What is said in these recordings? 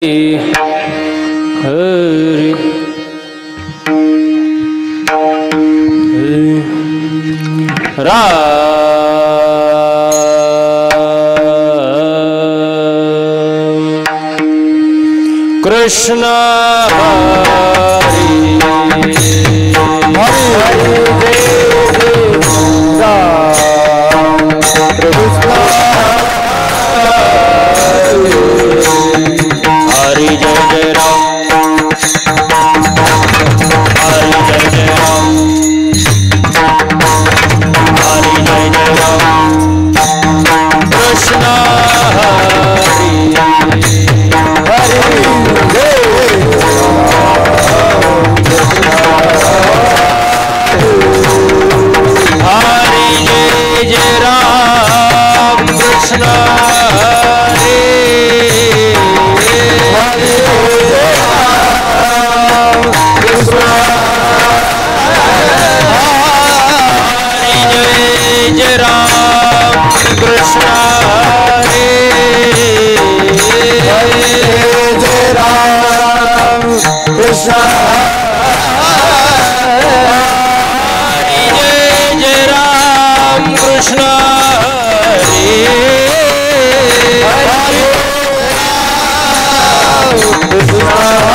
हरि राम कृष्ण हरि हरि राम कृष्ण हरि जय जय राम हरि जय जय राम हरि जय जय राम कृष्ण हरि हरि जय हरि जय जय राम कृष्ण हरि जय राम कृष्ण हरे जय राम कृष्ण हरे जय राम कृष्ण हरे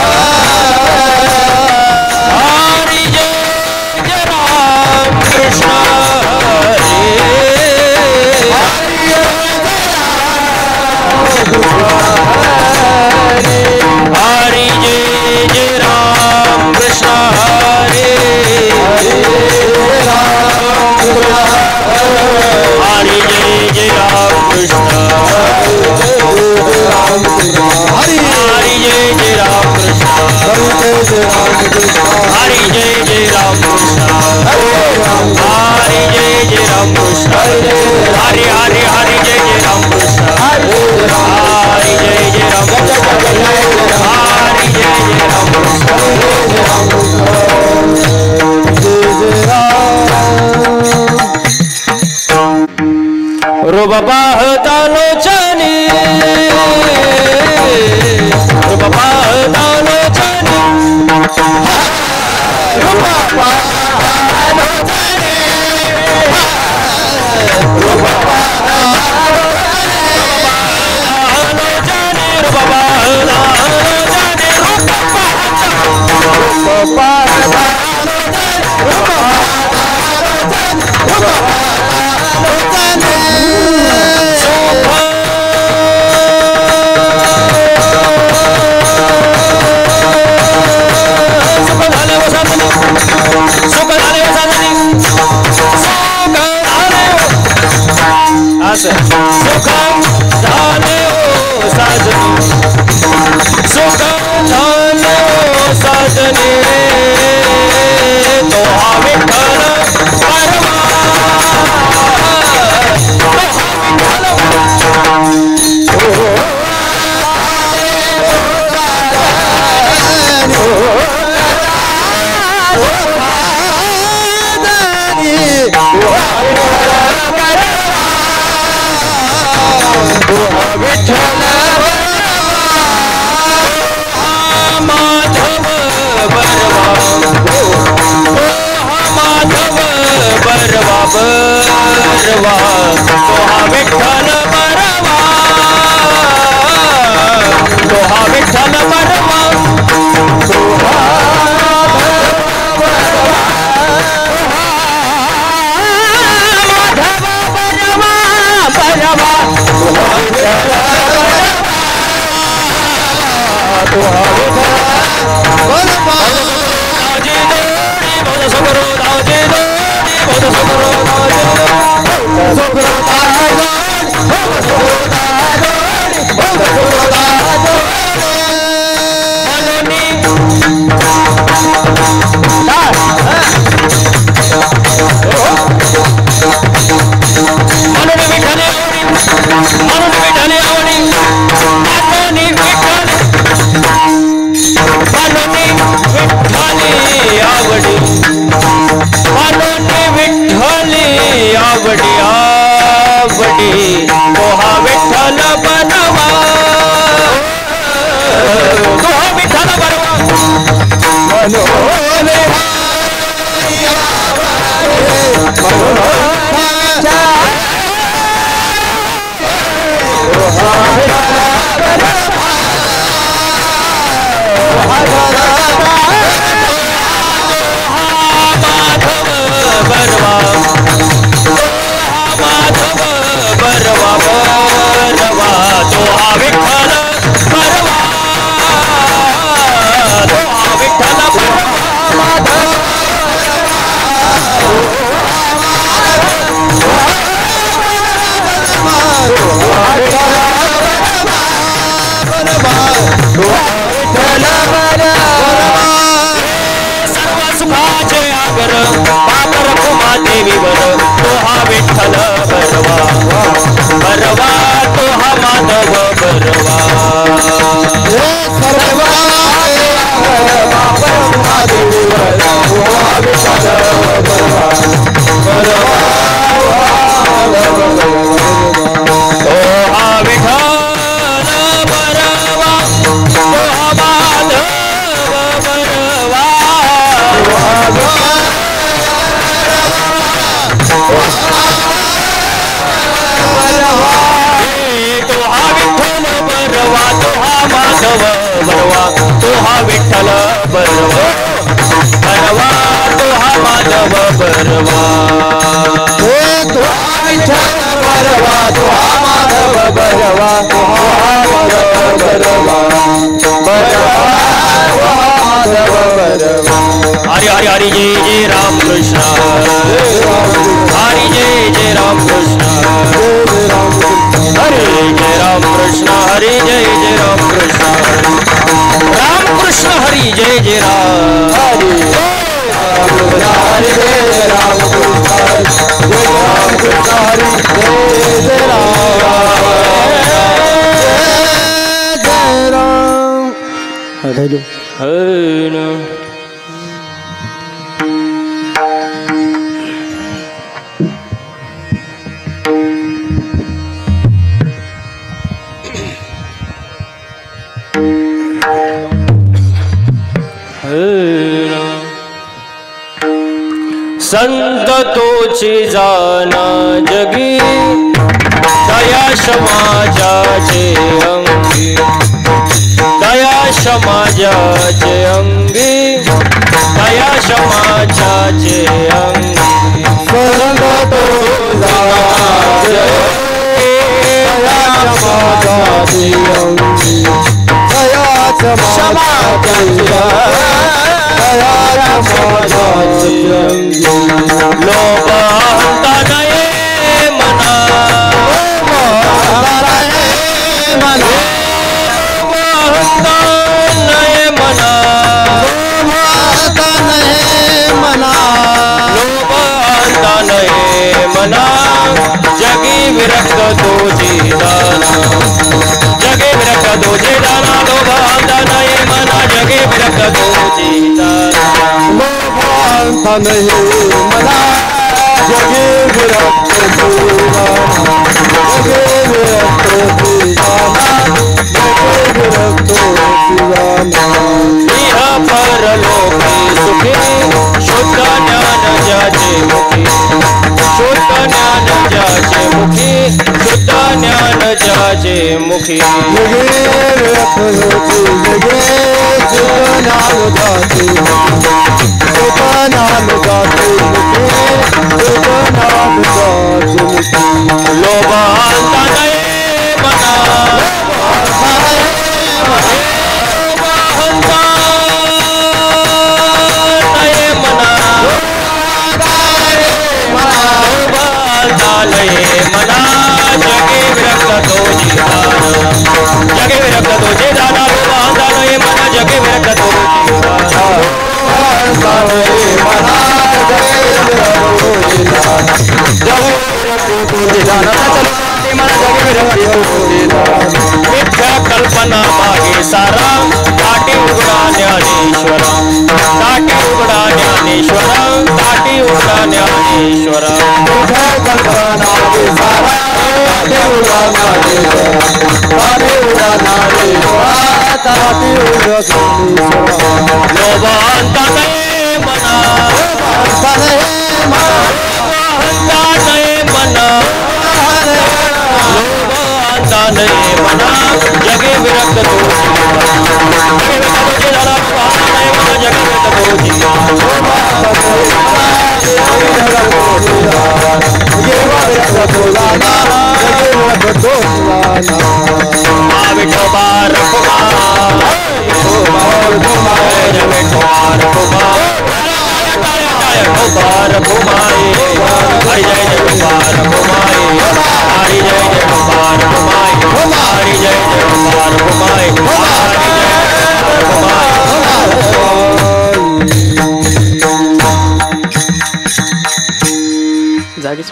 हरि जय जय राम कृष्ण हरे हरि जय जय राम कृष्ण हरि जय जय राम कृष्ण हरि जय जय राम कृष्ण हरि जय जय राम कृष्ण हरि हरि हरि जय जय राम कृष्ण हरि जय जय राम कृष्ण हरि जय जय राम कृष्ण रूपबाहतालोचनी रूपबाहतालोचनी सुखम जाने ओ साजनी सुखम जाने ओ साजनी तो विठ्ठल परमा माधव बरवा बरवा बरवा तोहा विठ्ठल बरवा तोहा विठ्ठल बरवा माधव बरवा बरवा आवडी आवडी आवडी तोहा विठ्ठल देवी वर तो हा विठ्ठल बरवा बरवा तो हा माधव बरवा तो हा विठ्ठल बरवा बरवा तो हा माधव बरवा तो हा विठ्ठल बरवा तो हा माधव बरवा तो हा माधव बरवा बरवा माधव बरवा हरि हरि हरि जय जय राम कृष्ण हरि जय जय राम कृष्ण हरे जय राम कृष्ण हरे जय जय राम कृष्ण राम कृष्ण हरि जय जय राम हरि हरे जय राम कृष्ण जय राम कृष्ण हरि जय जय राम हेलो हेलो संत तोची जाना जगी दया समाजाचे अंगी दया समाजाचे अंगी दया समाजाचे अंगी संत तो जाना जगी दया समाजाचे अंगी दया समाजाचे लोभ हंता नये मना लोभ हंता नये मना लोभ हंता नये मना जगी विरक्त तुझी दाना जगे विरक्त तुझी दाना लोभ हंता नये मना जगे विरक्त तुझी दाना नहीं मना जगे विरक्त जगे विरक्त इह परलोकी सुखी शुद्ध ज्ञान जाचे मुखी शुद्ध ज्ञान जाचे मुखी शुद्ध ज्ञान जाचे मुखी जगे विरक्त जगे शुद्ध ज्ञान जाचे नाम गाते नाम लोभ हंता नये मना लोभ हंता नये मना लोभ हंता नये मना जगे विरक्त तुझी दाना जगे विरक्त तुझी दाना लोभ हंता नये मना जगे विरक्त तुझी कल्पना मागे सारा ताटी उघडा ज्ञानेश्वरा ताटी उघडा ज्ञानेश्वरा ताटी उघडा ज्ञानेश्वरा कल्पना मागे सारा जगे विरक्त जागीच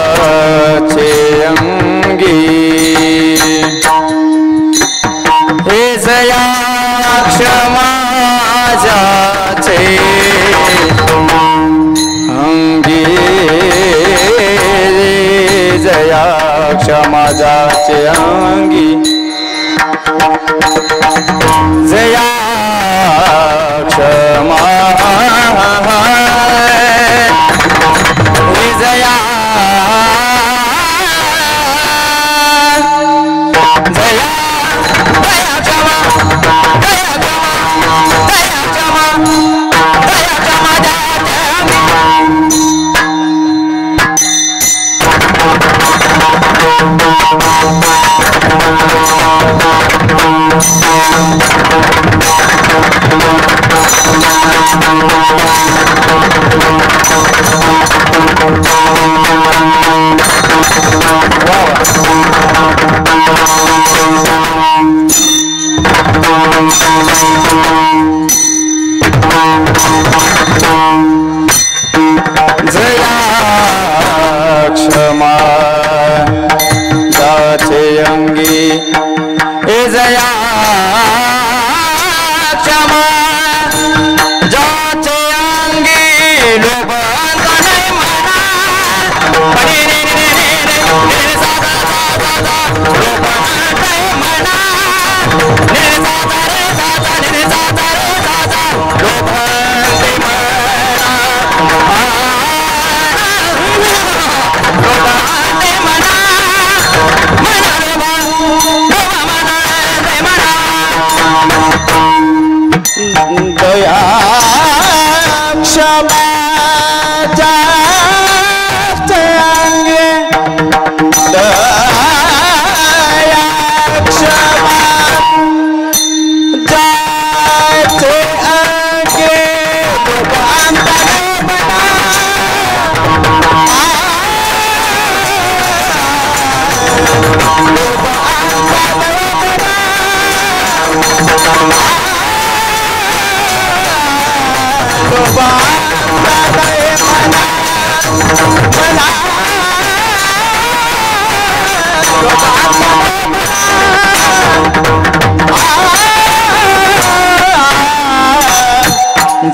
क्षमाजाचे अंगी जया क्षमा जया जया दया क्षमा दया क्षमा दया क्षमा दया क्षमा जया क्षमा जाचे अंगी हे जया क्षमा जाचे अंगी लोभांत नाही म्हणा रे रे रे रे रे साधा साधा लोभांत नाही म्हणा रे साधा रे साधा रे साधा रे साधा लोभांत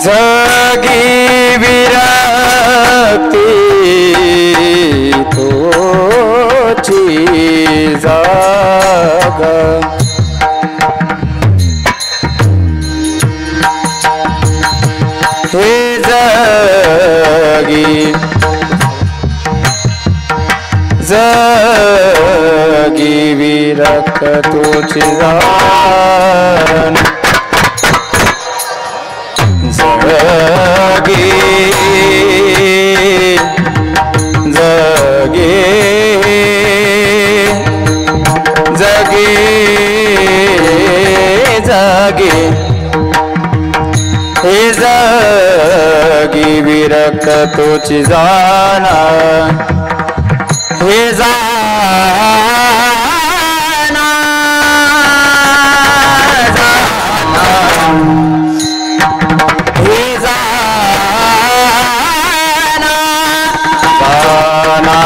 जगी विरक्ती तोची जाग हे जगी विरक्त तोची जाग जगे जगे जगे जगे हे जगी विरक्त तोची जाना हे जाना हे जाना जाना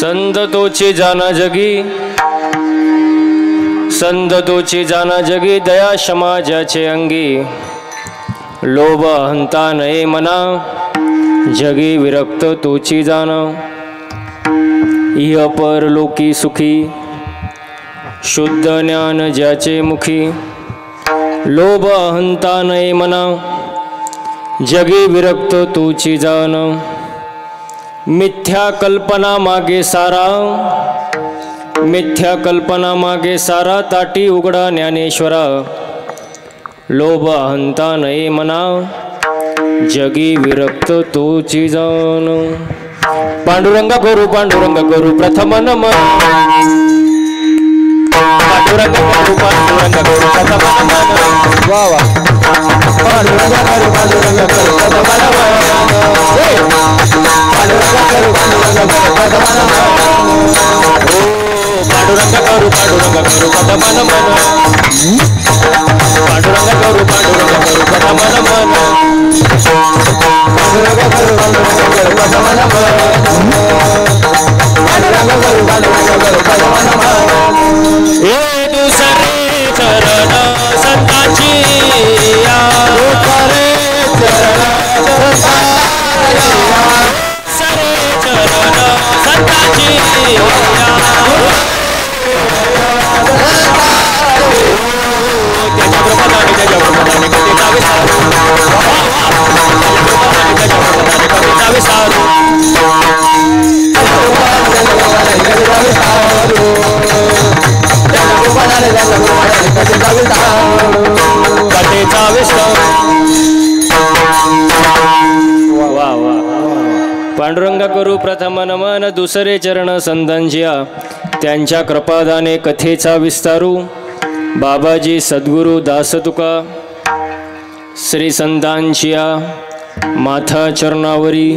संत तोची जाना जगी, संत तोची जाना जगी, दया क्षमा ज्याचे अंगी, लोभ अहंता नये मना, जगी विरक्त तोची जाना, इह पर लोकी सुखी, शुद्ध ज्ञान ज्याचे मुखी, लोभ अहंता नये मना, जगी विरक्त तोची जाना, मिथ्या कल्पना मागे सारा, मिथ्या कल्पना मागे सारा, ताटी उघडा ज्ञानेश्वरा, लोभ अहंता नये मना, जगी विरक्त तोची जान. पांडुरंग गुरु प्रथम नमन, पांडुरंग गुरु प्रथम नमन, वा वा. पांडुरंग गुरु प्रथम नमन, पांडुरंग गुरु प्रथम नमन, पांडुरंग गुरु प्रथम नमन, पांडुरंग गुरु प्रथम नमन, पांडुरंग गुरु प्रथम नमन. हे दुसरे चरण संतांची या, दुसरे चरण संतांची या, पांडुरंग करू प्रथम नमन, दुसरे चरण संतांच्या, त्यांच्या कृपादाने कथेचा विस्तारू. बाबाजी सद्गुरु दास तुका, श्री संतांच्या माथा चरणावरी,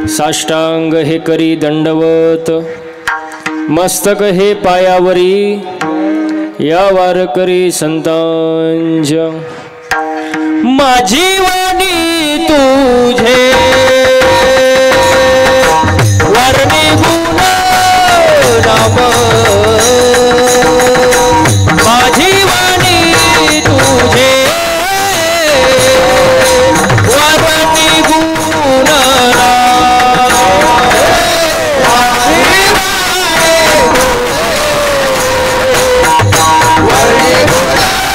साष्टांग हे करी दंडवत, मस्तक हे पायावरी, या वारकरी संतांच्या. माझी वाणी तुझे वर्णी गुण नाम, माझी वाणी तुझे वर्णी गुण नाम, वर्णी गुण नाम,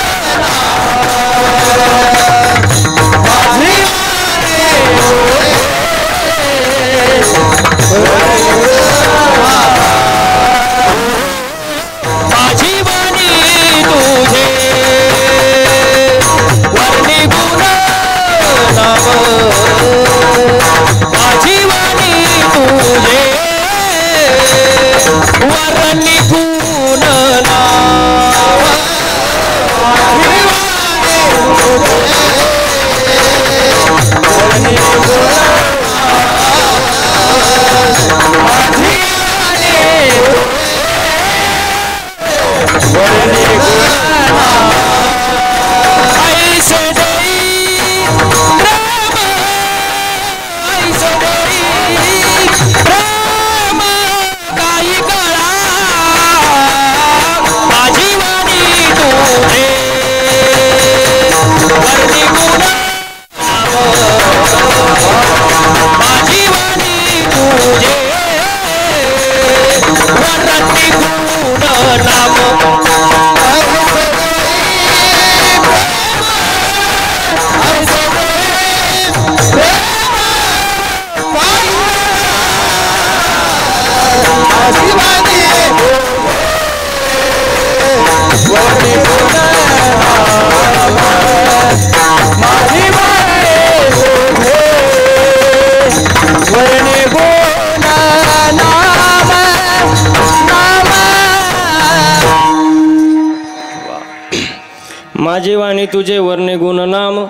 वाणी तुझे वर्णे गुण नाम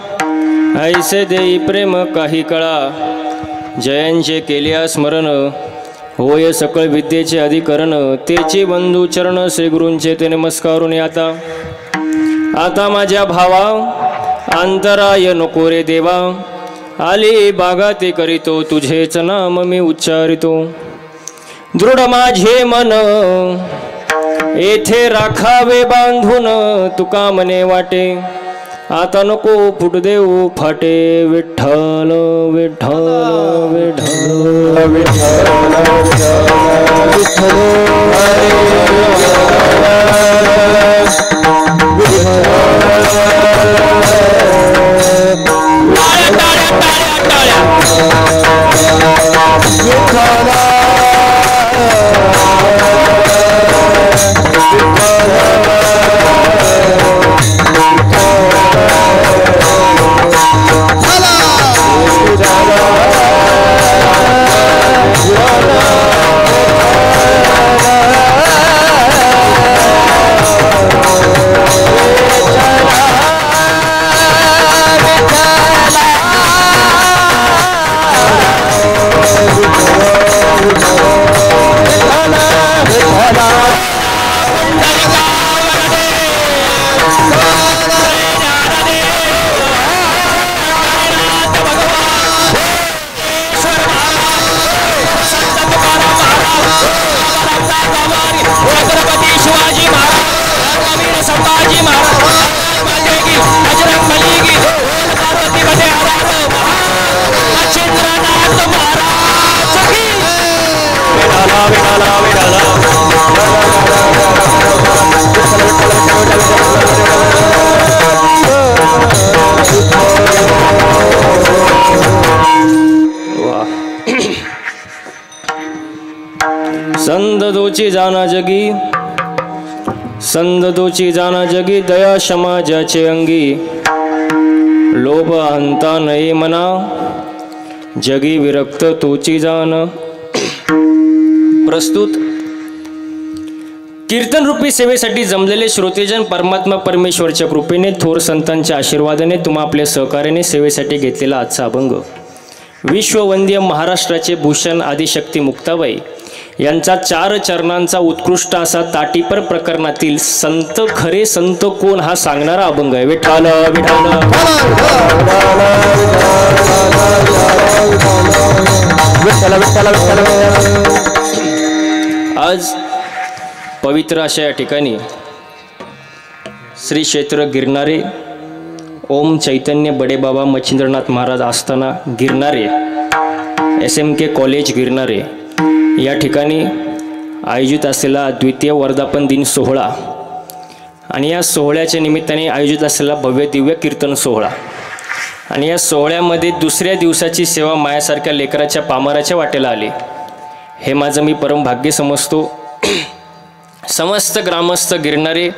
ऐसे देई प्रेम काही कळा जयांचे केल्या स्मरण होय सकळ विद्येचे अधिकरण तेचे बंधू चरण श्री गुरूंचे ते नमस्कारून आता माझ्या भावा अंतराय नको रे देवा आली बागा ते करीतो तुझेच नाम मी उच्चारितो दृढ माझे मन येथे राखावे बांधून तुका मने वाटे आता नको फुट देऊ फाटे विठ्ठल विठ्ठल विठ्ठल संदोची जाना जगी संदोची जाना जगी दया समाजाचे अंगी लोभ अंता नये मना जगी विरक्त तोची जान प्रस्तुत कीर्तन रूपी सेवेसाठी जमलेले श्रोतेजन परमात्मा परमेश्वरच्या कृपेने थोर संतांच्या आशीर्वादाने तुम्हा आपल्या सहकार्याने सेवेसाठी घेतलेला आजचा अभंग विश्ववंद्य महाराष्ट्राचे भूषण आदिशक्ती मुक्ताबाई यांचा 4 चरणांचा उत्कृष्ट असा ताटीपर प्रकरणातील संत खरे संत कोण हा सांगणारा अभंग आहे विठ्ठल विठ्ठल आज पवित्र अशा या ठिकाणी श्री क्षेत्र गिरणारे ओम चैतन्य बडे बाबा मच्छिंद्रनाथ महाराज आस्थाना गिरणारे SMK कॉलेज गिरणारे या ठिकाणी आयोजित असलेला द्वितीय वर्धापन दिन सोहळा आणि या सोहळ्याच्या निमित्ताने आयोजित असलेला भव्य दिव्य कीर्तन सोहळा आणि या सोहळ्यामध्ये दुसऱ्या दिवसाची सेवा मायासारख्या लेकराच्या पामराच्या वाटेला आली हे माझं मी परम भाग्य समजतो समस्त ग्रामस्थ गिरणारे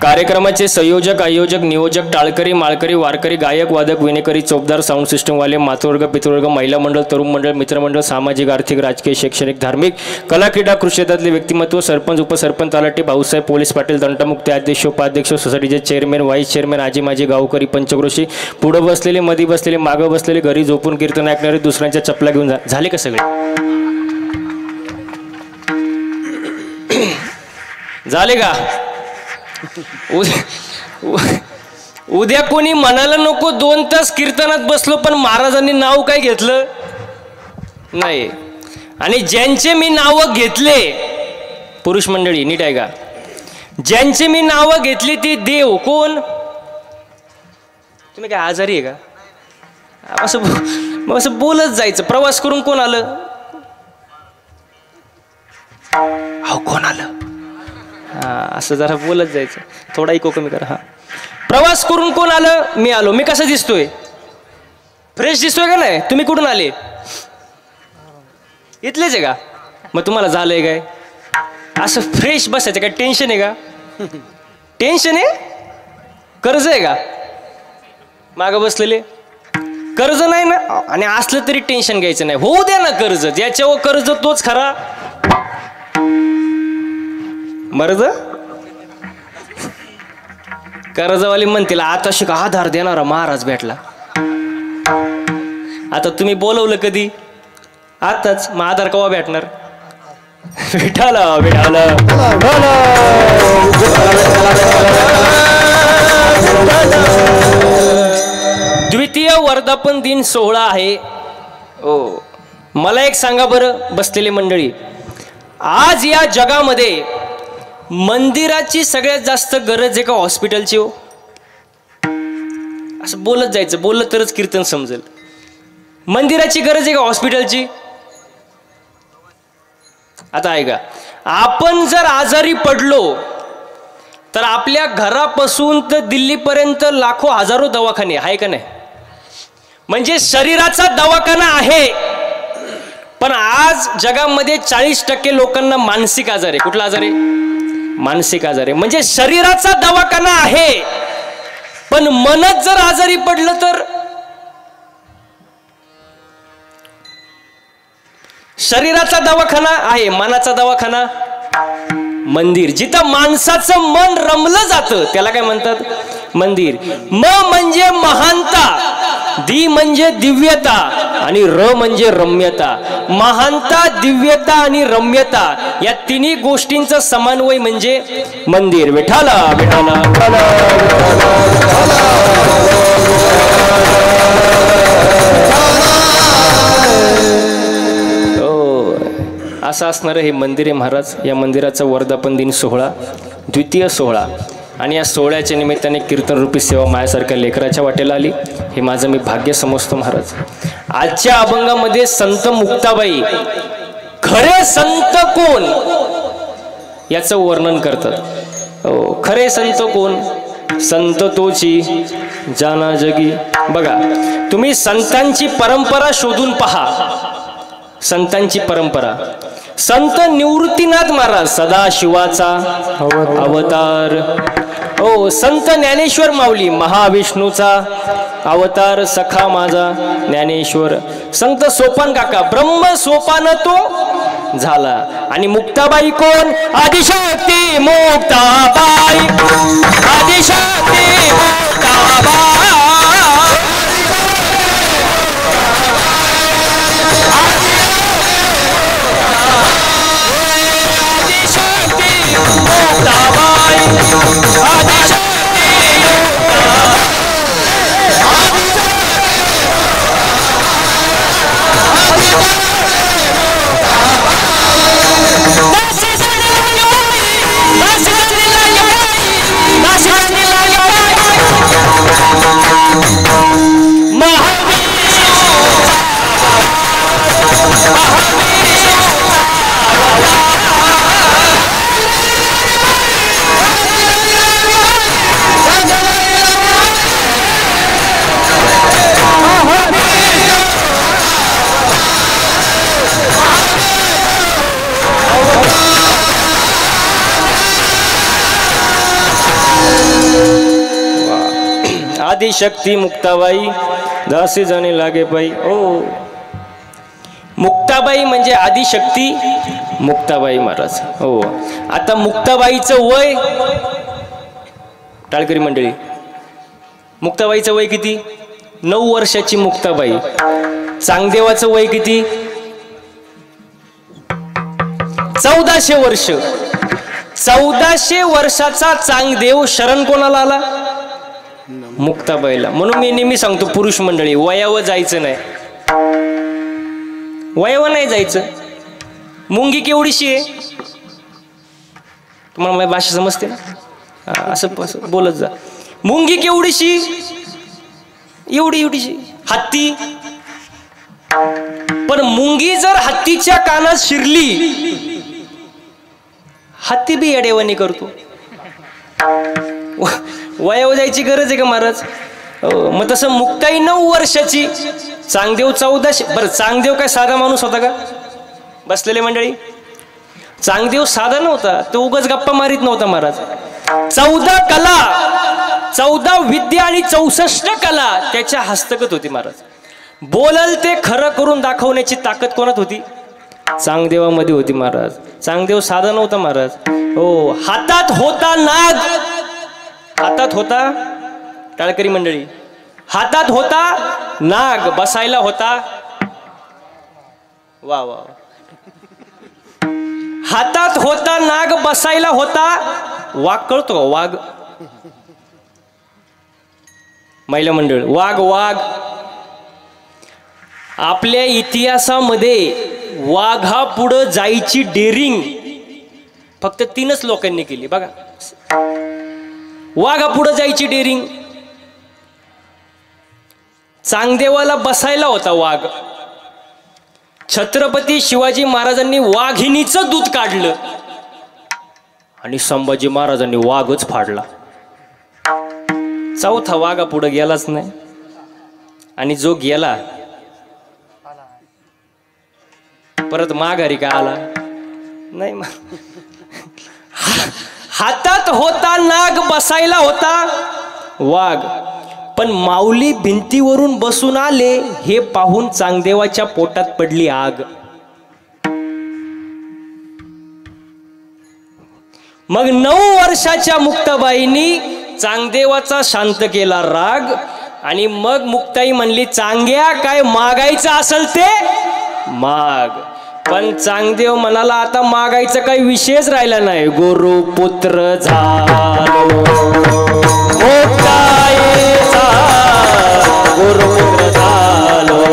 कार्यक्रमाचे संयोजक आयोजक नियोजक टाळकरी माळकरी वारकरी गायक वादक विनेकरी चौकदार साऊंड सिस्टमवाले मातृवर्ग पितृवर्ग महिला मंडळ तरुण मंडळ मित्रमंडळ सामाजिक आर्थिक राजकीय शैक्षणिक धार्मिक कला क्रीडा कृषी क्षेत्रातले व्यक्तिमत्व सरपंच उपसरपंच तलाठी भाऊसाहेब पोलीस पाटील दंडमुक्ती अध्यक्ष उपाध्यक्ष सोसायटीचे चेअरमॅन व्हाईस चेअरमॅन आजी माजी गावकरी पंचक्रोशी पुढे बसलेले मध्ये बसलेले मागं बसलेले घरी झोपून कीर्तन ऐकणारे दुसऱ्यांच्या चपला घेऊन झाले का सगळे झाले का उद्या कोणी म्हणायला नको 2 तास कीर्तनात बसलो पण महाराजांनी नाव काय घेतलं नाही आणि ज्यांचे मी नाव घेतले पुरुष मंडळी नीट आहे का ज्यांचे मी नाव घेतली ती देव कोण तुम्ही काय आजारी आहे का असं बोलत जायचं प्रवास करून कोण आलं हो कोण आलं असं जरा बोलत जायचं थोडा इको कमी करा प्रवास करून कोण आलं मी आलो मी कसा दिसतोय फ्रेश दिसतोय का नाही तुम्ही कुठून आले इथलेच आहे का मग तुम्हाला झालंय काय असं फ्रेश बसायचं काय टेन्शन आहे का टेन्शन आहे कर्ज आहे का मागं बसलेले कर्ज नाही ना आणि असलं तरी टेन्शन घ्यायचं नाही होऊ द्या ना कर्ज ज्याच्यावर कर्ज तोच खरा मर्द कर्जवाली म्हणतील आता शिका आधार देणारा महाराज भेटला. आता तुम्ही बोलवलं कधी? आताच. मग आधार केव्हा भेटणार? भेटाला भेटाला. द्वितीय वर्धापन दिन सोहळा आहे. ओ मला एक सांगा बरं बसलेली मंडळी, आज या जगामध्ये मंदिराची सगळ्यात जास्त गरज आहे का हॉस्पिटलची? हो असं बोलत जायचं, बोललं तरच कीर्तन समजेल. मंदिराची गरज आहे का हॉस्पिटलची? आता ऐका, आपण जर आजारी पडलो तर आपल्या घरापासून तर दिल्लीपर्यंत लाखो हजारो दवाखाने आहे का नाही? म्हणजे शरीराचा दवाखाना आहे. पण आज जगामध्ये 40% लोकांना मानसिक आजार आहे. कुठला आजार आहे? मानसिक आजार आहे. म्हणजे शरीराचा दवाखाना आहे, पण मनच जर आजारी पडलं तर? शरीराचा दवाखाना आहे, मनाचा दवाखाना मंदिर. जिथं माणसाचं मन रमलं जातं त्याला काय म्हणतात? मंदिर. म म्हणजे महानता, दी म्हणजे दिव्यता आणि र म्हणजे रम्यता. महानता, दिव्यता आणि रम्यता या तिन्ही गोष्टींचा समन्वय म्हणजे मंदिर. विठाला विठाला. असं असणारं हे मंदिर आहे महाराज. या मंदिराचा वर्धापन दिन सोहळा, द्वितीय सोहळा, आणि या सोहळ्याच्या निमित्ताने कीर्तनरूपी सेवा माझ्यासारख्या लेकराच्या वाटेला आली. हे माझं मी भाग्य समजतो महाराज. आजच्या अभंगामध्ये संत मुक्ताबाई खरे संत कोण याचं वर्णन करतात. हो, खरे संत कोण? संत तोची जाना जगी. बघा तुम्ही संतांची परंपरा शोधून पहा. संतांची परंपरा. संत निवृत्तीनाथ महाराज सदाशिवाचा अवतार. ओ संत ज्ञानेश्वर माऊली महाविष्णूचा अवतार, सखा माझा ज्ञानेश्वर. संत सोपान काका ब्रह्म सोपान तो झाला. आणि मुक्ताबाई कोण? आदिशक्ती मुक्ताबाई, आदिशक्ती मुक्ताबाई. आदिशक्ती मुक्ताबाई दासी जाणे लागे पाई. ओ मुक्ताबाई म्हणजे आदिशक्ती मुक्ताबाई महाराज. हो, आता मुक्ताबाईचं वय, टाळकरी मंडळी, मुक्ताबाईचं वय किती? 9 वर्षाची मुक्ताबाई. चांगदेवाचं वय किती? 1400 वर्ष. 1400 वर्षाचा चांगदेव शरण कोणाला आला? मुक्ताबाईला. म्हणून मी नेहमी सांगतो पुरुष मंडळी, वयावर जायचं नाही, वयावर नाही जायचं. मुंगी केवढीशी आहे? तुम्हाला माझी भाषा समजते ना? असं बोलत जा. मुंगी केवढीशी? एवढी एवढीशी. हत्ती. पण मुंगी जर हत्तीच्या कानात शिरली, हत्ती बी येडेवानी करतो. वयावर जायची गरज आहे का महाराज? मग तसं मुक्ताई 9 वर्षाची, चांगदेव 1400. बरं, चांगदेव काय साधा माणूस होता का? बसलेले मंडळी, चांगदेव साधा नव्हता, तो उगाच गप्पा मारित नव्हता महाराज. 14 कला, 14 विद्या आणि 64 कला त्याच्या हस्तगत होती महाराज. बोलल ते खरं करून दाखवण्याची ताकद कोणात होती? चांगदेवामध्ये होती महाराज. चांगदेव साधा नव्हता महाराज. हो, हातात होता नाग हातात होता टाळकरी मंडळी, हातात होता नाग, बसायला होता वा वा, हातात होता नाग, बसायला होता वाघ. कळतो का वाघ? महिला मंडळ, वाघ वाघ. आपल्या इतिहासामध्ये वाघा पुढं जायची डेअरिंग फक्त 3च लोकांनी केली बघा. वाघा पुढं जायची डेअरिंग. चांगदेवाला बसायला होता वाघ. छत्रपती शिवाजी महाराजांनी वाघिणीचं दूध काढलं आणि संभाजी महाराजांनी वाघच फाडला. चौथा वाघा पुढे गेलाच नाही. आणि जो गेला परत माघारी का आला नाही. हातात होता नाग, बसायला होता वाघ. पण माऊली भिंतीवरून बसून आले हे पाहून चांगदेवाच्या पोटात पडली आग. मग 9 वर्षाच्या मुक्ताबाईंनी चांगदेवाचा शांत केला राग. आणि मग मुक्ताई म्हणली, चांग्या काय मागायचं असेल ते माग. पण चांगदेव म्हणाला, आता मागायचं काही विषयच राहिला नाही. गुरु पुत्र झालो मुक्ताईचा, गुरु पुत्र झालो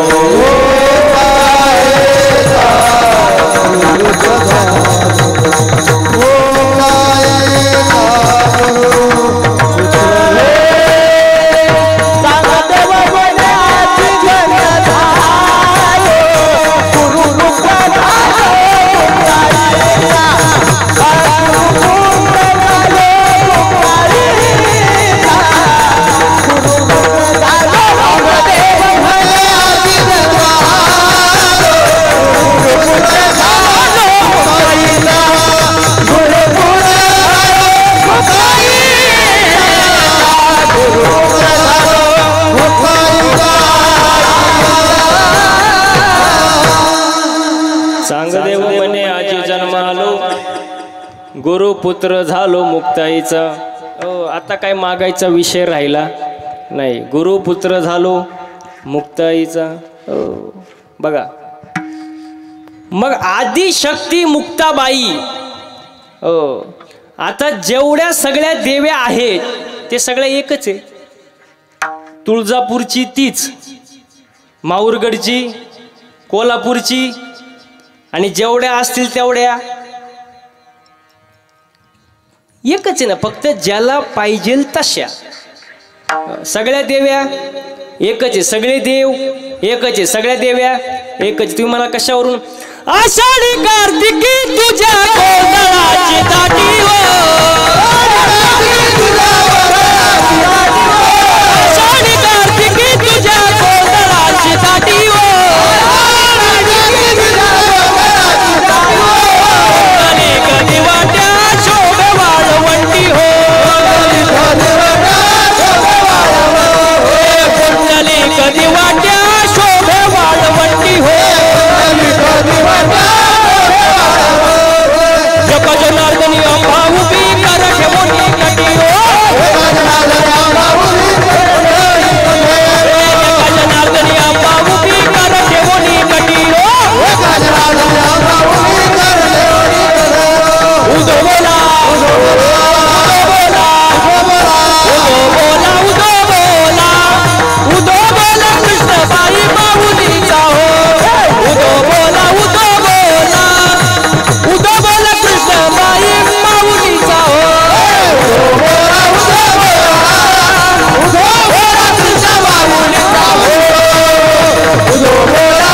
गुरुपुत्र झालो मुक्ताईचा. आता काय मागायचा विषय राहिला नाही. गुरुपुत्र झालो मुक्ताईचा. बघा मग आदिशक्ती मुक्ताबाई. आता जेवढ्या सगळ्या देव्या आहेत ते सगळ्या एकच आहे. तुळजापूरची तीच, माहूरगडची, कोल्हापूरची आणि जेवढ्या असतील तेवढ्या एकच आहे ना. फक्त ज्याला पाहिजे तशा सगळ्या देव्या एकच आहे. सगळे देव एकच आहे. सगळ्या देव्या एकच. तुम्ही मला कशावरून? आषाढी कार्तिकी तुझ्या गोंधळाची दाटी हो, आषाढी कार्तिकी तुझ्या गोंधळाची दाटी हो, कधी वाट्या शोभे वाळवंटी हो, कधी वाट्या शोभे वाळवंटी हो, जनार्दनी अंबा उभी कर ठेवणी कटी हो, जनार्दनी अंबा उभी कर ठेवणी कटी हो, उदो बोला उदो बोला उदो बोला उदो बोला कृष्णबाई माऊलीचा हो, उदो बोला उदो बोला उदो बोला कृष्णबाई माऊलीचा हो, उदो बोला कृष्ण माऊलीचा हो, उदो बोला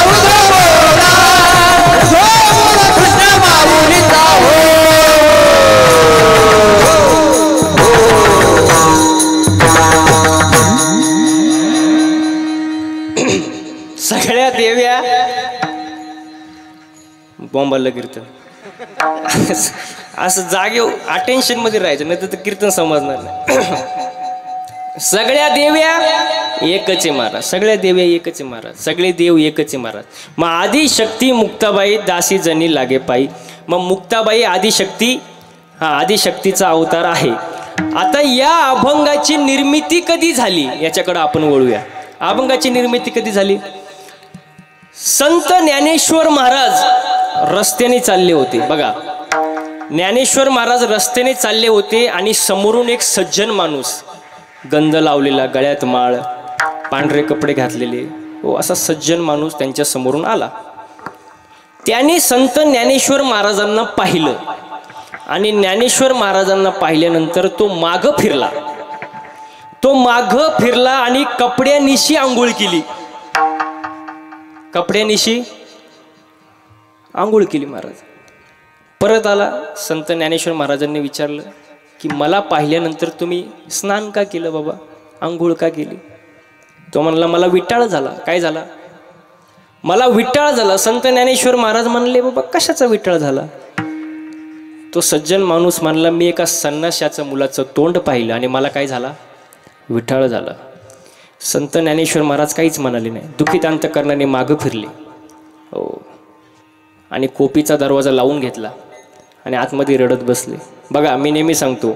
कृष्ण माऊलीचा हो. सगळ्या देव्या बॉम्बाला कीर्तन असं जागे अटेन्शन मध्ये राहायचं, नाही तर कीर्तन समजणार नाही. सगळ्या देव्या एकच आहे महाराज. सगळ्या देव्या एकच आहे महाराज. सगळे देव एकच आहे महाराज. मग आदिशक्ती मुक्ताबाई दासी जनी लागे पायी. मग मुक्ताबाई आदिशक्ती, हा आदिशक्तीचा अवतार आहे. आता या अभंगाची निर्मिती कधी झाली याच्याकडे आपण वळूया. अभंगाची निर्मिती कधी झाली? संत ज्ञानेश्वर महाराज रस्त्याने चालले होते. बघा, ज्ञानेश्वर महाराज रस्त्याने चालले होते आणि समोरून एक सज्जन माणूस, गंध लावलेला, गळ्यात माळ, पांढरे कपडे घातलेले, असा सज्जन माणूस त्यांच्या समोरून आला. त्याने संत ज्ञानेश्वर महाराजांना पाहिलं आणि ज्ञानेश्वर महाराजांना पाहिल्यानंतर तो मागं फिरला. तो मागं फिरला आणि कपड्यानिशी आंघोळ केली. कपड्यानिशी आंघोळ केली महाराज. परत आला. संत ज्ञानेश्वर महाराजांनी विचारलं की मला पाहिल्यानंतर तुम्ही स्नान का केलं बाबा, आंघोळ का केली? तो म्हणला मला विटाळ झाला. काय झाला? मला विटाळ झाला. संत ज्ञानेश्वर महाराज म्हणले बाबा कशाचा विटाळ झाला? तो सज्जन माणूस म्हणला मी एका संन्याशाचं मुलाचं तोंड पाहिलं आणि मला काय झाला? विटाळ झाला. संत ज्ञानेश्वर महाराज काहीच म्हणाले नाही. दुखित अंतकरणाने मागं फिरले. हो, आणि कोपीचा दरवाजा लावून घेतला आणि आतमध्ये रडत बसले. बघा, मी नेहमी सांगतो,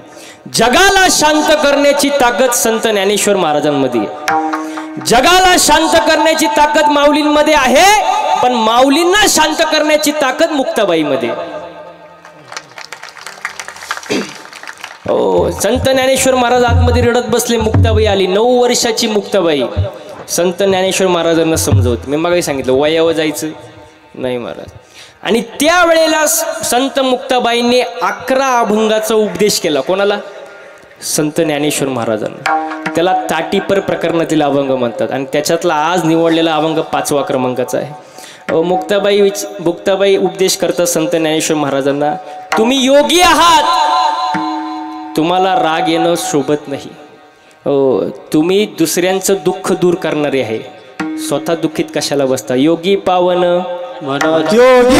जगाला शांत करण्याची ताकद संत ज्ञानेश्वर महाराजांमध्ये आहे. जगाला शांत करण्याची ताकद माऊलींमध्ये आहे, पण माऊलींना शांत करण्याची ताकद मुक्ताबाईमध्ये. हो, संत ज्ञानेश्वर महाराज आतमध्ये रडत बसले. मुक्ताबाई आली, 9 वर्षाची मुक्ताबाई. संत ज्ञानेश्वर महाराजांना समजवत, मी मागे सांगितलं वयावर जायचं नाही महाराज. आणि त्यावेळेला संत मुक्ताबाईंनी 11 अभंगाचा उपदेश केला. कोणाला? संत ज्ञानेश्वर महाराजांना. त्याला ताटीपर प्रकरणातील अभंग म्हणतात आणि त्याच्यातला आज निवडलेला अभंग 5वा क्रमांकाचा आहे. मुक्ताबाई उपदेश करतात संत ज्ञानेश्वर महाराजांना, तुम्ही योगी आहात, तुम्हाला राग येणं शोभत नाही. तुम्ही दुसऱ्यांचं दुःख दूर करणारे आहे, स्वतः दुःखीत कशाला बसता? योगी पावन मनोज योगी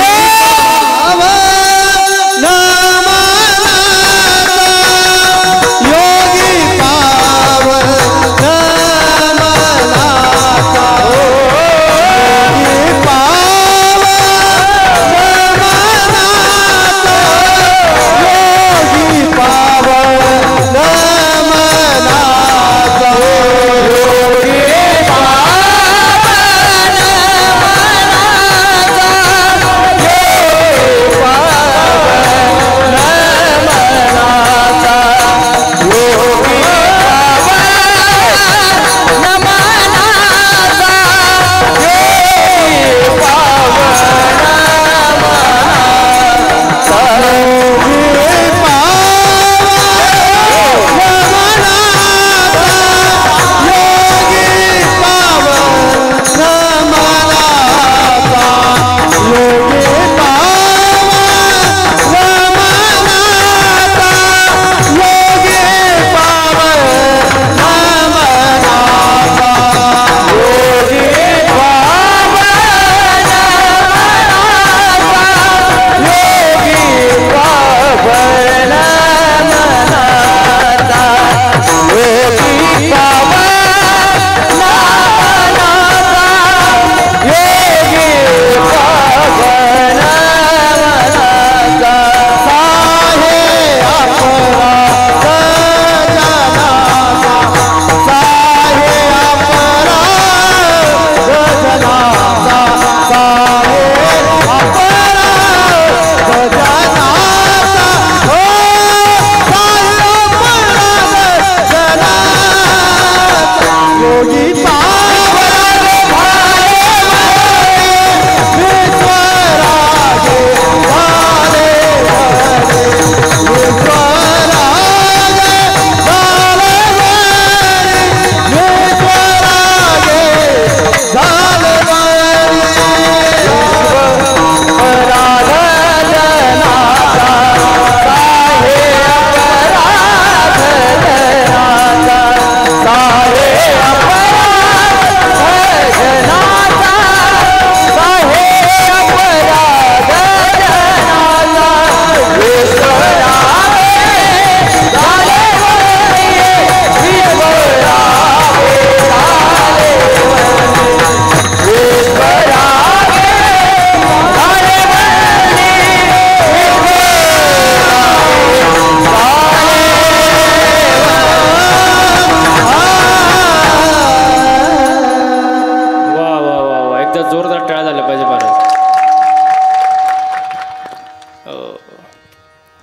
जोरदार टाळ्या झाल्या पाहिजे महाराज.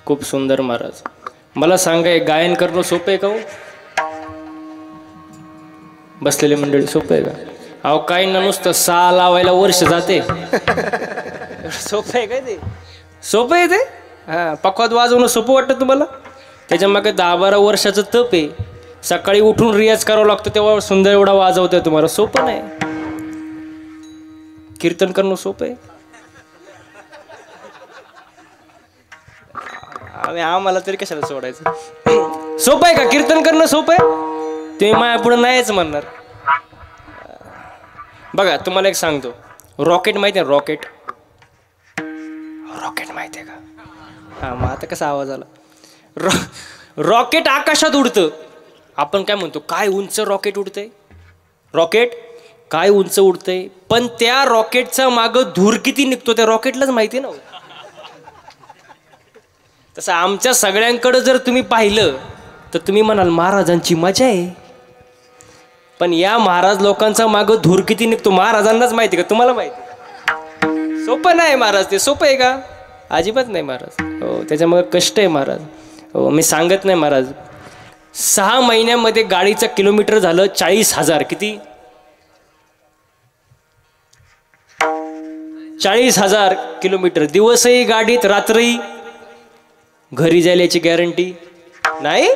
खूप सुंदर महाराज. मला सांगा गायन करणं सोपं आहे का हो? बसलेले मंडळी सोपं आहे का? अहो काही ना नुसतं सा लावायला वर्ष जाते. सोपं आहे काय ते? सोपं आहे ते? हां पखवाद वाजवणं सोपं वाटतं तुम्हाला? त्याच्या मागे 10-12 वर्षाचं तप आहे. सकाळी उठून रियाज करावा लागतो तेव्हा सुंदर एवढा वाजवतोय तुम्हाला. सोपं नाही. कीर्तन करणं सोपं आहे? आम्हाला तरी कशाला सोडायचं? सोपं आहे का कीर्तन करणं? सोपं आहे? तुम्ही माया पुढे नाहीच म्हणणार. बघा तुम्हाला एक सांगतो. रॉकेट माहिती आहे? रॉकेट रॉकेट माहिती आहे का? हां मग आता कसा आवाज आला? रॉकेट आकाशात उडतं. आपण काय म्हणतो? काय उंच रॉकेट उडतंय? रॉकेट काय उंच उडतंय. पण त्या रॉकेटचा मागं धूर किती निघतो त्या रॉकेटलाच माहिती ना. तसं आमच्या सगळ्यांकडं जर तुम्ही पाहिलं तर तुम्ही म्हणाल महाराजांची मजा आहे. पण या महाराज लोकांचा मागं धूर किती निघतो महाराजांनाच माहिती का? तुम्हाला माहिती? सोपं नाही महाराज ते. सोपं आहे का? अजिबात नाही महाराज. हो त्याच्यामुळे कष्ट आहे महाराज. हो मी सांगत नाही महाराज. 6 महिन्यामध्ये गाडीचं किलोमीटर झालं 40,000. किती? 40,000 किलोमीटर. दिवसही गाडीत रात्रही. घरी जायला याची गॅरंटी नाही.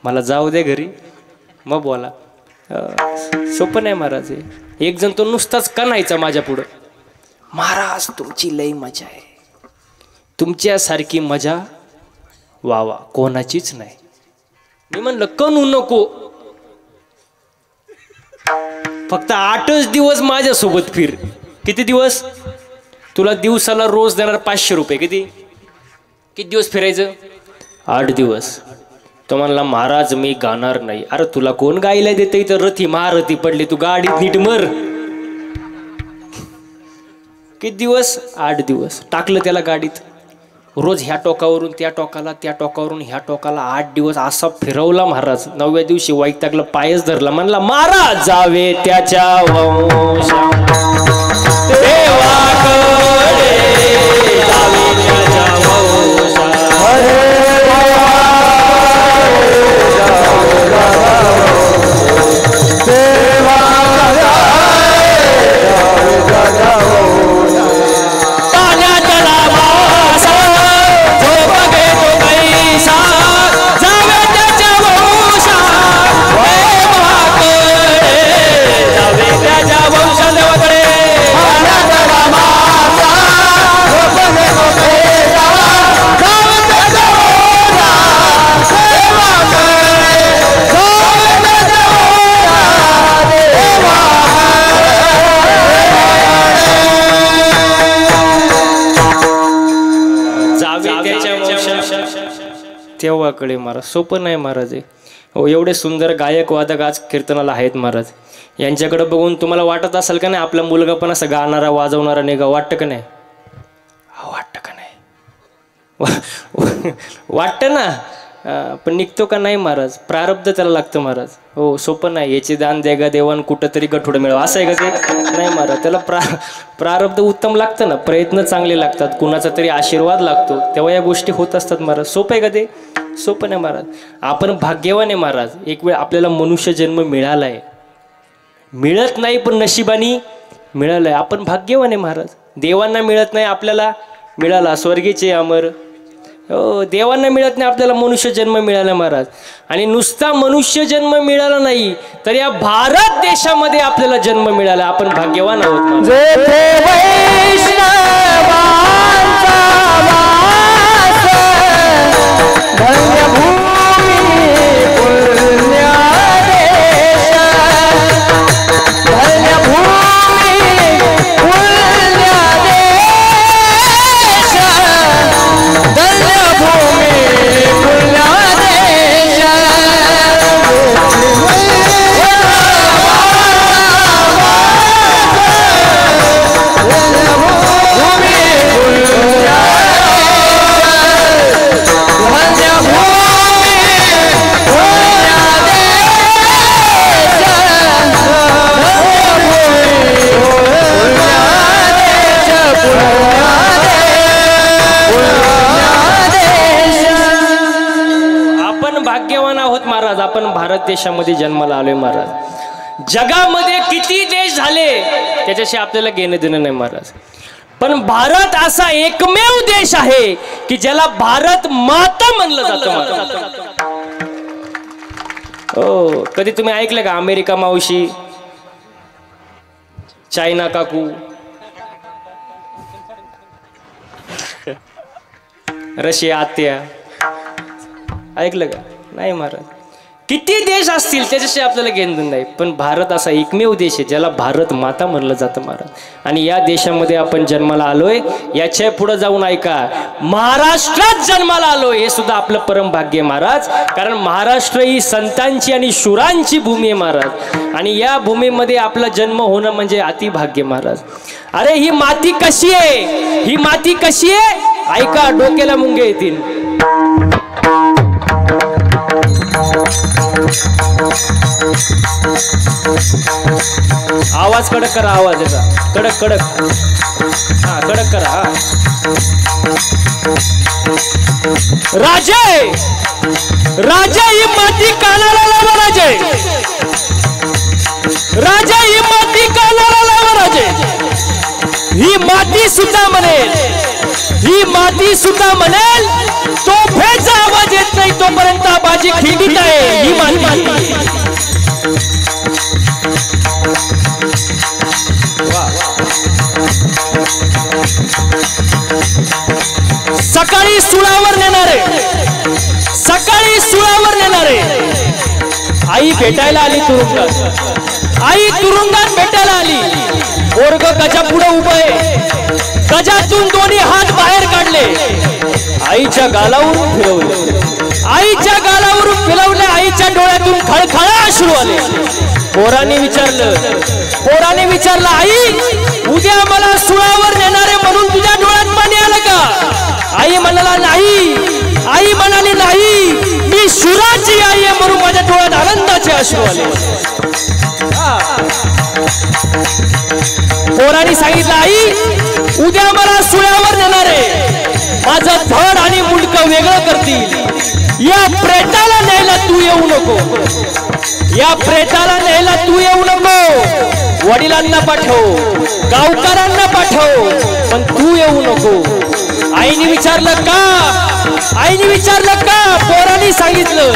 मला जाऊ दे घरी मग बोला. सोपं नाही महाराज. एक जण तो नुसताच कणायचा माझ्या पुढं. महाराज तुमची लई मजा आहे. तुमच्यासारखी मजा वा कोणाचीच नाही. मी म्हणलं कणू नको. फक्त 8च दिवस माझ्यासोबत फिर. किती दिवस? तुला दिवसाला रोज देणार 500 रुपये. किती दिवस फिरायचं? 8 दिवस. तो म्हणला महाराज मी गाणार नाही. अरे तुला कोण गायला देते? इथं रथी महारथी पडली. तू गाडीत नीट मर. किती दिवस? 8 दिवस. टाकलं त्याला गाडीत. रोज ह्या टोकावरून त्या टोकाला, त्या टोकावरून ह्या टोकाला 8 दिवस असा फिरवला महाराज. 9व्या दिवशी वैतागला, पायच धरला. म्हणला महाराज जावे त्याच्या वंशा देवाकडे, जावे त्याच्या वंशा. तेव्हाकडे महाराज. सोपं नाही महाराज. हो एवढे सुंदर गायक वादक आज कीर्तनाला आहेत महाराज. यांच्याकडे बघून तुम्हाला वाटत असेल का नाही आपला मुलगा पण असं गाणारा वाजवणारा निघा? वाटतं का नाही? वाटतं का नाही? वाटतं ना. पण निघतो का नाही महाराज? प्रारब्ध त्याला लागतं महाराज. हो सोपं नाही. याचे दान देगा देवान कुठंतरी गठोडं मिळवा असं आहे का ते? नाही महाराज. त्याला प्रारब्ध उत्तम लागतं ना. प्रयत्न चांगले लागतात. कुणाचा तरी आशीर्वाद लागतो तेव्हा या गोष्टी होत असतात महाराज. सोपं आहे का ते? सोपं नाही महाराज. आपण भाग्यवान आहे महाराज. एक वेळ आपल्याला मनुष्य जन्म मिळाला आहे. मिळत नाही पण नशिबानी मिळालं आहे. आपण भाग्यवान आहे महाराज. देवांना मिळत नाही आपल्याला मिळाला. स्वर्गीचे अमर. हो देवांना मिळत नाही आपल्याला मनुष्य जन्म मिळाला महाराज. आणि नुसता मनुष्य जन्म मिळाला नाही तर या भारत देशामध्ये आपल्याला जन्म मिळाला. आपण भाग्यवान आहोत. भूमी देशामध्ये जन्माला आलोय महाराज। जगामध्ये किती देश झाले त्याच्याशी आपल्याला घेणं देणं नाही महाराज, पण भारत असा एकमेव देश आहे की ज्याला भारत माता म्हणलं जातं महाराज। हो, कधी तुम्ही ऐकलं का अमेरिका मावशी, चायना काकू, रशिया आत्या, ऐकलं का? नाही महाराज। किती देश असतील त्याच्याशी आपल्याला घेणं नाही, पण भारत असा एकमेव देश आहे ज्याला भारत माता म्हणलं जातं महाराज। आणि या देशामध्ये आपण जन्माला आलोय, याच्या पुढे जाऊन ऐका, महाराष्ट्रात जन्माला आलोय हे सुद्धा आपलं परम भाग्य आहे महाराज। कारण महाराष्ट्र ही संतांची आणि शूरांची भूमी आहे महाराज, आणि या भूमीमध्ये आपला जन्म होणं म्हणजे अतिभाग्य महाराज। अरे ही माती कशी आहे, ही माती कशी आहे, ऐका, डोक्याला मुंगे येतील। आवाज कडक करा, आवाज याचा कडक कडक, हा कडक करा। हा, राजे राजे ही माती कानाला लावा राजे, राजा ही माती कानाला लावा राजे। ही माती सुद्धा म्हणेल, ही माती सुद्धा म्हणेल, तोफेचा आवाज येत नाही तोपर्यंत बाजी खिंडीत आहे ही माती। सकाळी सुळावर नेणारे, सकाळी सुळावर नेणारे। आई भेटायला आली तुरुंगात, आई तुरुंगात भेटायला आली। पोरग गजा पुढे उभं आहे, गजातून दोन्ही हात बाहेर काढले, आईच्या गालावरून फिरवले, आईच्या गालावरून फिरवले, आईच्या डोळ्यातून खळखळा अश्रू आले। पोराने विचारलं आई उद्या मला सुळावर नेणारे म्हणून तुझ्या डोळ्यात पाणी आलं का? आई म्हणाला नाही, आई म्हणाली नाही, मी शूराची आई आहे म्हणून माझ्या डोळ्यात आनंदाचे अश्रू आले। पोराने सांगितलं आई उद्या मला सुळावर नेणारे माझं धड आणि मुंडकं वेगळं करतील, या प्रेताला न्यायला तू येऊ नको, या प्रेताला न्यायला तू येऊ नको। वडिलांना पाठव, गावकऱ्यांना पाठव, पण तू येऊ नको। आईने विचारलं का? आईने विचारलं का? पोराने सांगितलं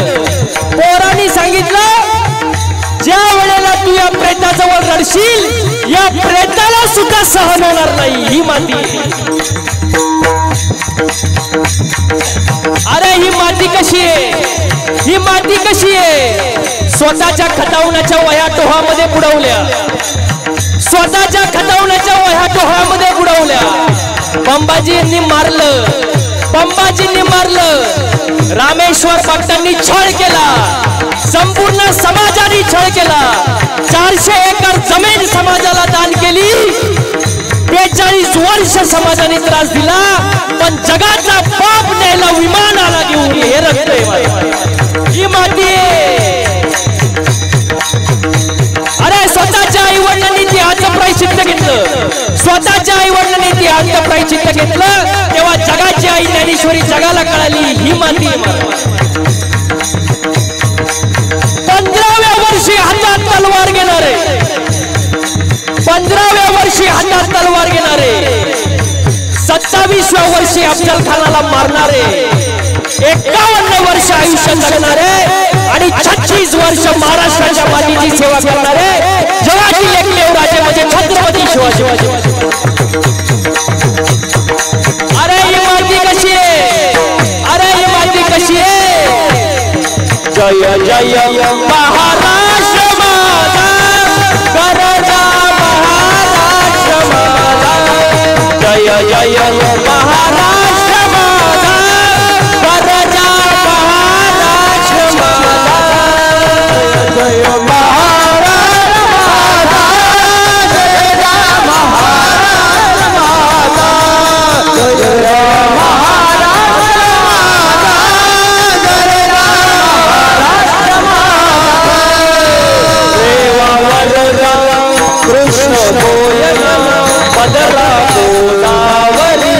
ज्या वेळेला तू या प्रेताजवळ रडशील या प्रेताला सुद्धा सहन होणार नाही ही माती। अरे ही माती कशी आहे, ही माती कशी आहे? स्वतःच्या खतावण्याच्या वह्या टोहामध्ये बुडवल्या, स्वतःच्या खतावण्याच्या वह्या टोहामध्ये बुडवल्या। पंबाजींनी मारलं, पंबाजींनी मारलं, रामेश्वर भक्तांनी छळ केला, संपूर्ण समाजाने छळ केला। 400 एकर जमीन समाजाला दान केली, 42 वर्ष समाजाने त्रास दिला, पण जगाचा पाप न्यायला विमान आला घेऊन हे रक्त ही माती। अरे स्वतःच्या आई वडिलांनी तिहाचं प्रायश्चित्त घेतलं, स्वतःच्या आई वडिलांनी तिहाचं प्रायश्चित्त घेतलं, तेव्हा जगाची आई ज्ञानेश्वरी जगाला कळाली ही माती। 15व्या वर्षी हातात तलवार घेणारे, 15व्या वर्षी हातात तलवार घेणारे, 27व्या वर्षी अफजल खानाला मारणारे, 51 वर्ष आयुष्य जगणारे आणि 36 वर्ष महाराष्ट्राच्या मातीची सेवा करणारे जगातील एकमेव राजे म्हणजे छत्रपती शिवाजी महाराज। अरे ही माती कशी आहे, अरे ही माती कशी आहे? जय जय महाराष्ट्र माझा, गरजा महाराष्ट्र माझा, जय जय महाराष्ट्र माझा, गरजा महाराष्ट्र माझा, जय महाराष्ट्र माझा, गरजा महाराष्ट्र माझा, जय कृष्ण गोयल पदरा गोदावरी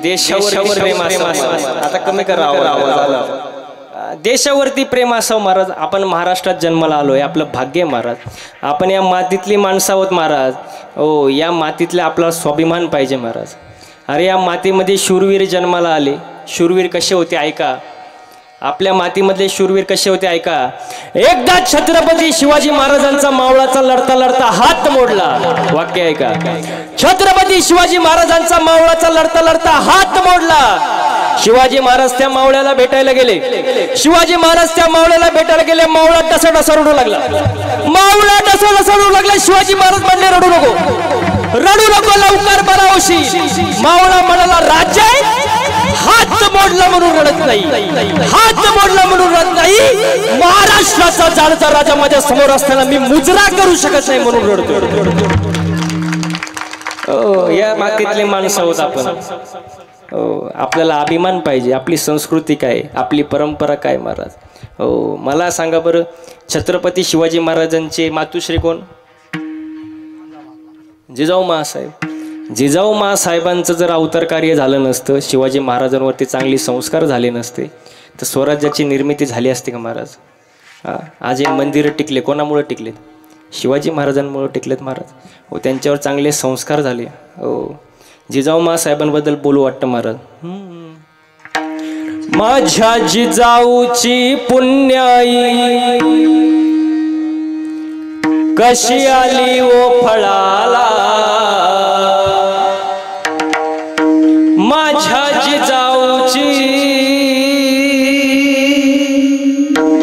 देशावर प्रेम असावं, आता कमी करा आवाज. देशावरती प्रेम असावं महाराज. आपण महाराष्ट्रात जन्माला आलोय, आपलं भाग्य आहे महाराज. आपण या मातीतली माणसं आहोत महाराज. हो, या मातीतले आपला स्वाभिमान पाहिजे महाराज. अरे या मातीमध्ये शूरवीर जन्माला आले. शूरवीर कसे होते ऐका. आपल्या मातीमधले शूरवीर कसे होते ऐका. एकदा छत्रपती शिवाजी महाराजांचा मावळाचा लढता लढता हात मोडला. वाक्य ऐका. छत्रपती शिवाजी महाराजांचा मावळाचा लढता लढता हात मोडला. शिवाजी महाराज त्या मावळ्याला भेटायला गेले. शिवाजी महाराज त्या मावळ्याला भेटायला गेले. मावळा टसा रडू लागला. मावळा टसा रडू लागला. शिवाजी महाराज म्हणले रडू नको, रडू नको, लवकर बरा होशी. मावळा म्हणाला राज्य हात मोडला म्हणून रडत नाही, हात मोडला म्हणून रडत नाही. महाराष्ट्राचा जाणता राजा माझ्या समोर असताना मी मुजरा करू शकत नाही म्हणून रडतो. या मातीतले माणसं आहोत आपण. आपल्याला अभिमान पाहिजे. आपली संस्कृती काय, आपली परंपरा काय महाराज. हो, मला सांगा बरं, छत्रपती शिवाजी महाराजांचे मातुश्री कोण? जिजाऊ महासाहेब. जिजाऊ महासाहेबांचं जर अवतार कार्य झालं नसतं, शिवाजी महाराजांवरती चांगले संस्कार झाले नसते, तर स्वराज्याची निर्मिती झाली असते का महाराज? आज हे मंदिरं टिकले, कोणामुळे टिकलेत? शिवाजी महाराजांमुळे टिकलेत महाराज. हो, त्यांच्यावर चांगले संस्कार झाले. हो, जिजाऊ महासाहेबांबद्दल बोलू वाटतं महाराज. माझ्या जिजाऊची पुण्याई कशी आली ओ फळाला. माझ्या जिजाऊची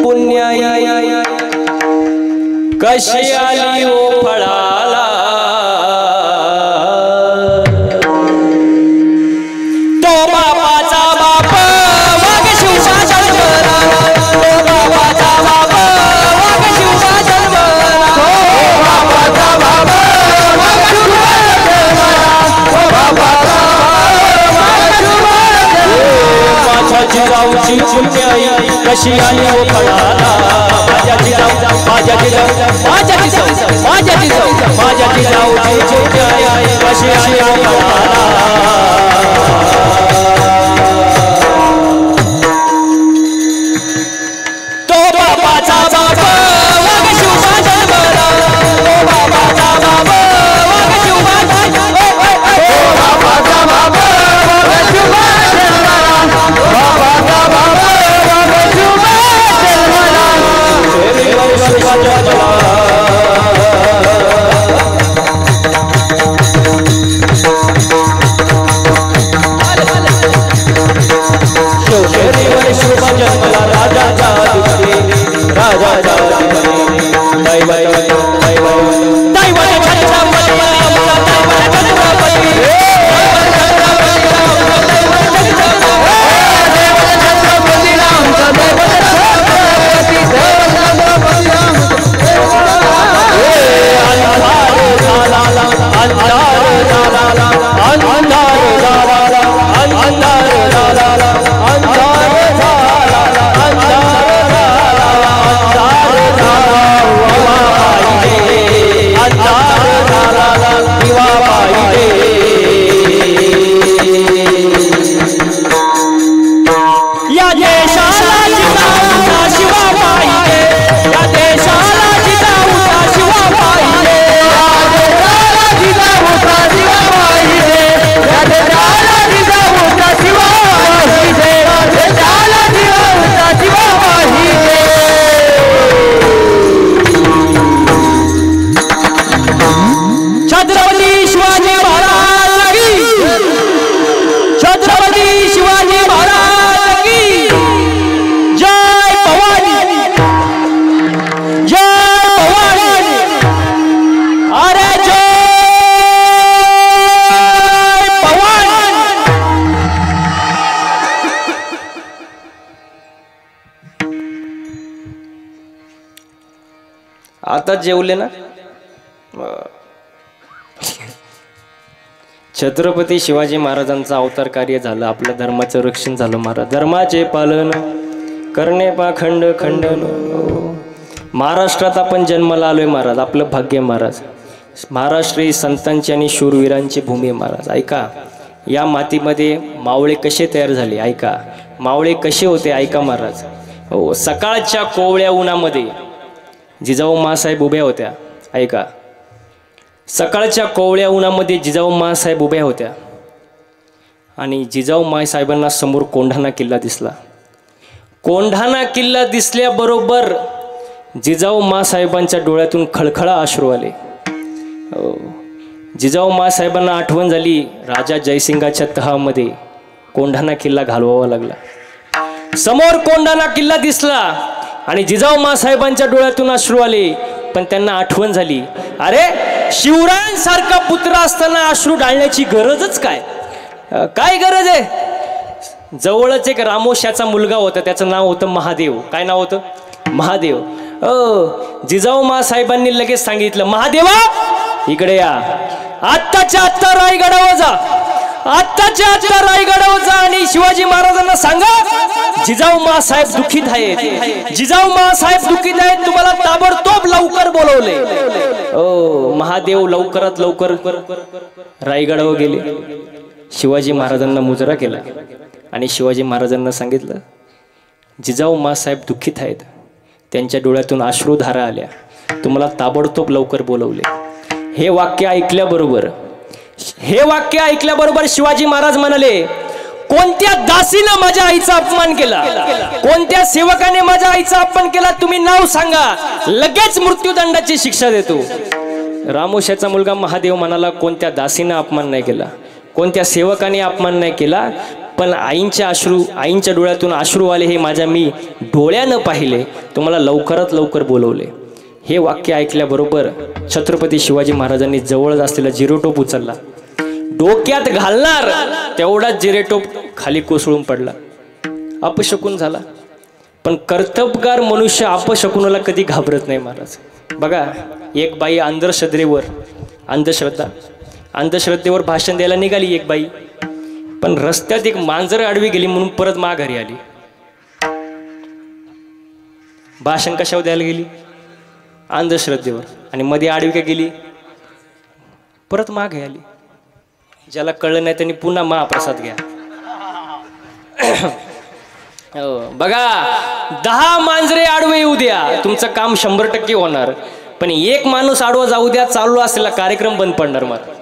पुण्याई कशी आली ओ फळाला. जिजाऊची पुण्याई कशी आली ओ फळाला. माझ्या जिजाऊ, माझ्या जिजाऊ, माझ्या जिजाऊ, माझ्या जिजाऊ, माझ्या जिजाऊची पुण्याई कशी आली ओ फळाला. तो बाबाचा बाबा वाघ शिवबा जन्मला. तो बाबाचा बाबा वाघ शिवबा जन्मला. तो बाबाचा बाबा वाघ शिवबा आता जेवले ना. छत्रपती शिवाजी महाराजांचा अवतार कार्य झालं. आपल्या धर्माचं रक्षण झालं महाराज. धर्माचे पालन करणे पाखंड खंडन. महाराष्ट्रात आपण जन्माला आलोय महाराज. आपलं भाग्य महाराज. महाराष्ट्र ही संतांची आणि शूरवीरांची भूमी महाराज. ऐका, या मातीमध्ये मावळे कसे तयार झाले ऐका, मावळे कसे होते ऐका महाराज. हो, सकाळच्या कोवळ्या उन्हामध्ये जिजाऊ माँसाहेब उभ्या होत्या ऐका. सकाळच्या कोवळ्या उन्हामध्ये जिजाऊ माँसाहेब उभ्या होत्या आणि जिजाऊ माँसाहेबांना समोर कोंढाणा किल्ला दिसला. कोंढाणा किल्ला दिसल्याबरोबर जिजाऊ माँसाहेबांच्या डोळ्यातून खळखळा अश्रू आले. जिजाऊ माँसाहेबांना आठवण झाली, राजा जयसिंगाच्या तहामध्ये कोंढाणा किल्ला घालवावा लागला. समोर कोंढाणा किल्ला दिसला आणि जिजाऊ माँसाहेबांच्या डोळ्यातून अश्रू आले. पण त्यांना आठवण झाली, अरे शिवरायांसारखा पुत्र असताना अश्रू ढाळण्याची गरजच काय, काय गरज आहे. जवळच एक रामोश्याचा मुलगा होता, त्याचं नाव होतं महादेव. काय नाव होतं? महादेव. जिजाऊ माँसाहेबांनी लगेच सांगितलं, महादेवा इकडे या, आत्ताच्या आत्ता रायगडावर जा, आत्ताच्या आत्ता रायगडावर जा आणि शिवाजी महाराजांना सांगा जिजाऊ माँसाहेब दुःखित आहेत, जिजाऊ माँसाहेब दुःखित आहेत, तुम्हाला ताबडतोब लवकर बोलवले. महादेव लवकरात लवकर रायगडावर गेले. शिवाजी महाराजांना मुजरा केला आणि शिवाजी महाराजांना सांगितलं जिजाऊ माँसाहेब दुःखित आहेत, त्यांच्या डोळ्यातून अश्रुधारा आल्या, तुम्हाला ताबडतोब लवकर बोलवले. हे वाक्य ऐकल्याबरोबर शिवाजी महाराज म्हणाले, कोणत्या दासीनं माझ्या आईचा अपमान केला, कोणत्या सेवकाने माझ्या आईचा अपमान केला, तुम्ही नाव सांगा, लगेच मृत्यूदंडाची शिक्षा देतो. रामोश्याचा मुलगा महादेव म्हणाला, कोणत्या दासीनं अपमान नाही केला, कोणत्या सेवकाने अपमान नाही केला, पण आईंच्या डोळ्यातून अश्रू आले हे मी डोळ्यानं पाहिले, तुम्हाला लवकरात लवकर बोलवले. हे वाक्य ऐकल्याबरोबर छत्रपती शिवाजी महाराजांनी जवळच असलेला जिरेटोप उचलला, डोक्यात घालणार तेवढाच जिरेटोप खाली कोसळून पडला. अपशकुन झाला. पण कर्तबगार मनुष्य अपशकुनाला कधी घाबरत नाही महाराज. बघा, एक बाई अंधश्रद्धेवर भाषण द्यायला निघाली एक बाई, पण रस्त्यात एक मांजर आडवी गेली म्हणून परत माघारी आली. भाषण कशावर द्यायला गेली? अंधश्रद्धेवर. आणि मध्ये आडवी का गेली? परत मागे आली. ज्याला कळलं नाही त्यांनी पुन्हा महाप्रसाद घ्या. बघा, 10 मांजरे आडवे येऊ द्या, तुमचं काम 100% होणार. पण एक माणूस आडवा जाऊ द्या, चालू असलेला कार्यक्रम बंद पडणार. मला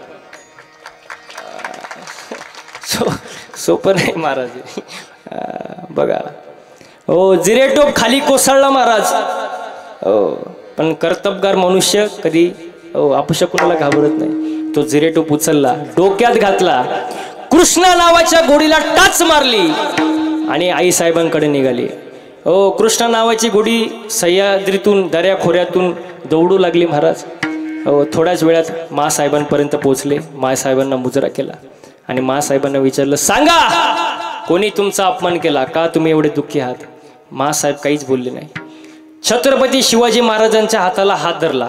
सोपं नाही महाराज. बघा, हो, जिरेटोप खाली कोसळला महाराज. हो, पण कर्तबगार मनुष्य कधी अपशकुनाला घाबरत नाही. तो जिरेटोप उचलला, डोक्यात घातला, कृष्णा नावाच्या घोडीला टाच मारली आणि आई साहेबांकडे निघाली. कृष्णा नावाची घोडी सह्याद्रीतून दऱ्याखोऱ्यातून दौडू लागली महाराज. थोड्याच वेळात माँसाहेबांपर्यंत पोहोचले. माँसाहेबांना मुजरा केला आणि माँसाहेबांना विचारलं, सांगा कोणी तुमचा अपमान केला, का तुम्ही एवढे दुःखी आहात? माँसाहेब काहीच बोलले नाही. छत्रपती शिवाजी महाराजांच्या हाताला हात धरला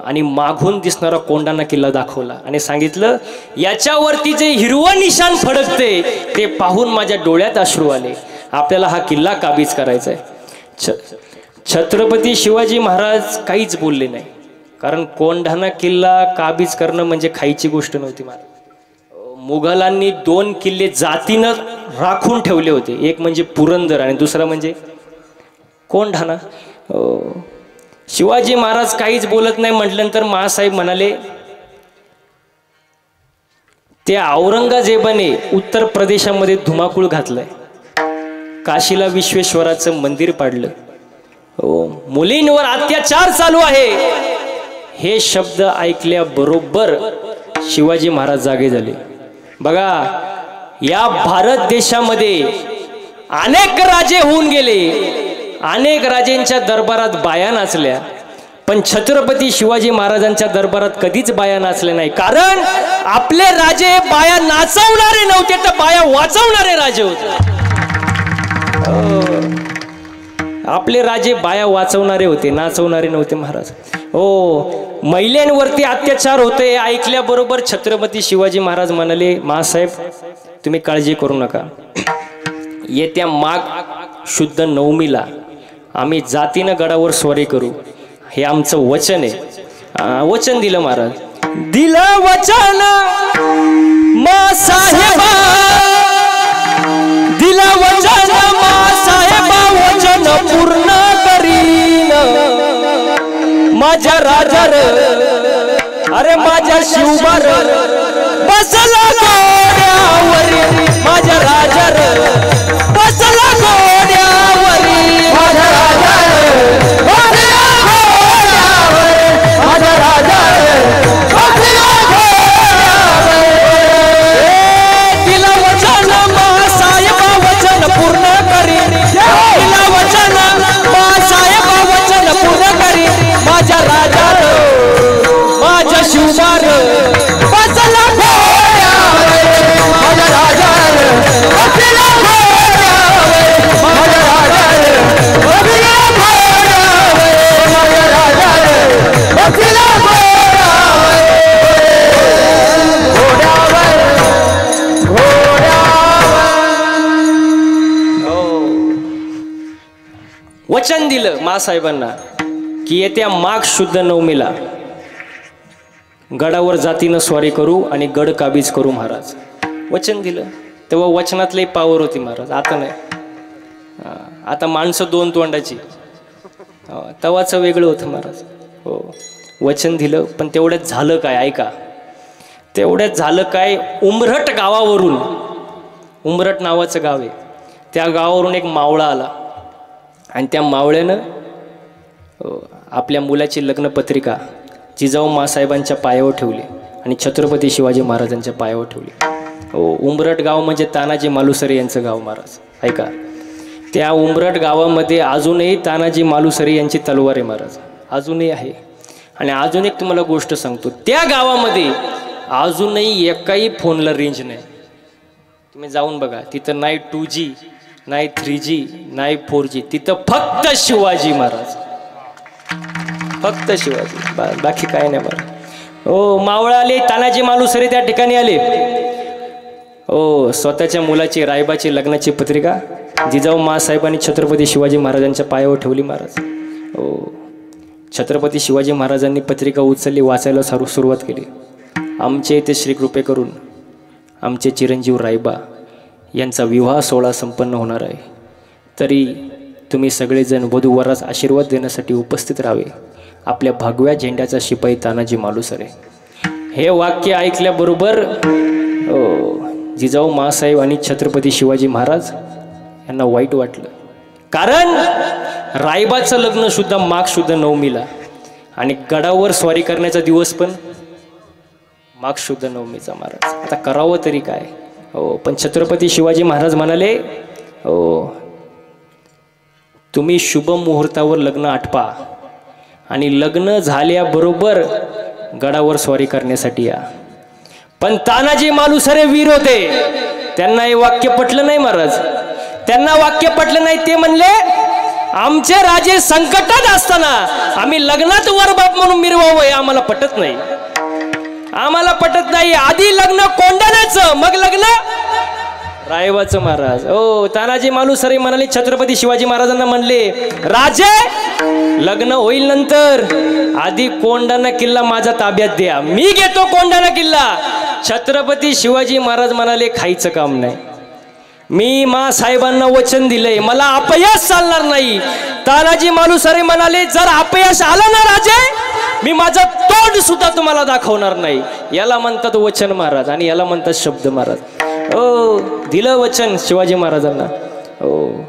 आणि मागून दिसणारा कोंढाणा किल्ला दाखवला आणि सांगितलं, याच्यावरती जे हिरवं निशाण फडकते ते पाहून माझ्या डोळ्यात अश्रू आले, आपल्याला हा किल्ला काबीज करायचा आहे. छत्रपती शिवाजी महाराज काहीच बोलले नाही, कारण कोंढाणा किल्ला काबीज करणं म्हणजे खायची गोष्ट नव्हती. महाराज, मुघलांनी 2 किल्ले जातीनं राखून ठेवले होते, एक म्हणजे पुरंदर आणि दुसरा म्हणजे कोंढाणा. शिवाजी महाराज काहीच बोलत नाही म्हटल्यानंतर माँसाहेब म्हणाले, त्या औरंगजेबाने उत्तर प्रदेशामध्ये धुमाकूळ घातलाय, काशीला विश्वेश्वराचं मंदिर पाडलं, मुलींवर अत्याचार चालू आहे. हे शब्द ऐकल्याबरोबर शिवाजी महाराज जागे झाले. बघा, या भारत देशामध्ये अनेक राजे होऊन गेले, अनेक राजेंच्या दरबारात बाया नाचल्या, पण छत्रपती शिवाजी महाराजांच्या दरबारात कधीच बाया नाचल्या नाही. कारण आपले राजे बाया नाचवणारे नव्हते, तर बाया वाचवणारे राजे होते. आपले राजे बाया वाचवणारे होते, नाचवणारे नव्हते महाराज. महिलांवरती अत्याचार होते ऐकल्याबरोबर छत्रपती शिवाजी महाराज म्हणाले, माँसाहेब तुम्ही काळजी करू नका, येत्या माघ शुद्ध नवमीला आम्ही जातीनं गडावर स्वारी करू, हे आमचं वचन आहे. वचन दिलं महाराज, दिलं वचन मा साहेबा दिला वचन मा साहेबा वचन पूर्ण करीन माझ्या राजार अरे माझ्या शिवबार बसला घोड्यावरी माझ्या राजार बसला घोड्यावरी माझ्या राजार बसला घोड्यावरी माझ्या राजार बसला घोड्यावरी दिला वचन मा साहेबा वचन पूर्ण करीन दिला वचन मा साहेबा वचन पूर्ण करीन माझ्या राजार माझ्या शिवबार बसला घोड्यावरी माझ्या राजार बसला घोड्यावरी माझ्या राजार बसला घोड्यावरी माझ्या राजार बसला घोड्यावरी वचन दिलं मासाहेबांना की येत्या माघ शुद्ध नवमीला गडावर जातीनं स्वारी करू आणि गड काबीज करू महाराज. वचन दिलं तेव्हा वचनातली पावर होती महाराज. आता नाही. आता माणसं दोन तोंडाची. तवाचं वेगळं होतं महाराज. हो वचन दिलं पण तेवढ्यात झालं काय ऐका. तेवढ्यात झालं काय उमरट गावावरून उमरट नावाचं गाव आहे त्या गावावरून एक मावळा आला आणि त्या मावळ्यानं आपल्या मुलाची लग्नपत्रिका जिजाऊ मासाहेबांच्या पायावर ठेवली आणि छत्रपती शिवाजी महाराजांच्या पायावर ठेवली. हो उमरट गाव म्हणजे तानाजी मालुसरे यांचं गाव महाराज. ऐका त्या उमरट गावामध्ये अजूनही तानाजी मालुसरे यांची तलवार आहे महाराज. अजूनही आहे. आणि अजून एक तुम्हाला गोष्ट सांगतो त्या गावामध्ये अजूनही एकाही फोनला रेंज नाही. तुम्ही जाऊन बघा तिथं नाही 2G नाही 3G नाही 4G. तिथं फक्त शिवाजी महाराज. फक्त शिवाजी बाकी काय नाही बरं. हो मावळा आले तानाजी मालुसरे त्या ठिकाणी आले. हो स्वतःच्या मुलाची रायबाची लग्नाची पत्रिका जिजाऊ मासाहेबांनी छत्रपती शिवाजी महाराजांच्या पायावर ठेवली महाराज. हो छत्रपती शिवाजी महाराजांनी पत्रिका उचलली वाचायला सुरुवात केली. आमचे इथे श्रीकृपे करून आमचे चिरंजीव रायबा यांचा विवाह सोहळा संपन्न होणार आहे तरी तुम्ही सगळेजण वधूवरास आशीर्वाद देण्यासाठी उपस्थित राहावे. आपल्या भगव्या झेंड्याचा शिपाई तानाजी मालुसरे. हे वाक्य ऐकल्याबरोबर जिजाऊ मासाहेब आणि छत्रपती शिवाजी महाराज यांना वाईट वाटलं. कारण रायबाचं लग्न सुद्धा माघ शुद्ध नवमीला आणि गडावर स्वारी करण्याचा दिवस पण माघ शुद्ध नवमीचा महाराज. आता करावं तरी काय. हो पण छत्रपती शिवाजी महाराज म्हणाले हो तुम्ही शुभ मुहूर्तावर लग्न आटपा आणि लग्न झाल्याबरोबर गडावर स्वारी करण्यासाठी या. पण तानाजी मालुसरे वीर होते. त्यांना हे वाक्य पटलं नाही महाराज. त्यांना वाक्य पटलं नाही. ते म्हणले आमचे राजे संकटात असताना आम्ही लग्नात वरबाप म्हणून मिरवावं हे आम्हाला पटत नाही. आम्हाला पटत नाही. आधी लग्न कोंडाण्याचं मग लग्न रायबाचं महाराज. ओ तानाजी मालुसरे म्हणाले छत्रपती शिवाजी महाराजांना म्हणले राजे लग्न होईल नंतर आधी कोंडाणा किल्ला माझ्या ताब्यात द्या. मी घेतो कोंडाणा किल्ला. छत्रपती शिवाजी महाराज म्हणाले खायचं काम नाही. मी साहेबांना वचन दिलंय मला अपयश चालणार नाही. तानाजी मालुसरे म्हणाले जर अपयश आलं ना राजे मी माझं तोंड सुद्धा तुम्हाला दाखवणार नाही. याला म्हणतात वचन महाराज आणि याला म्हणतात शब्द महाराज. हो दिलं वचन शिवाजी महाराजांना. हो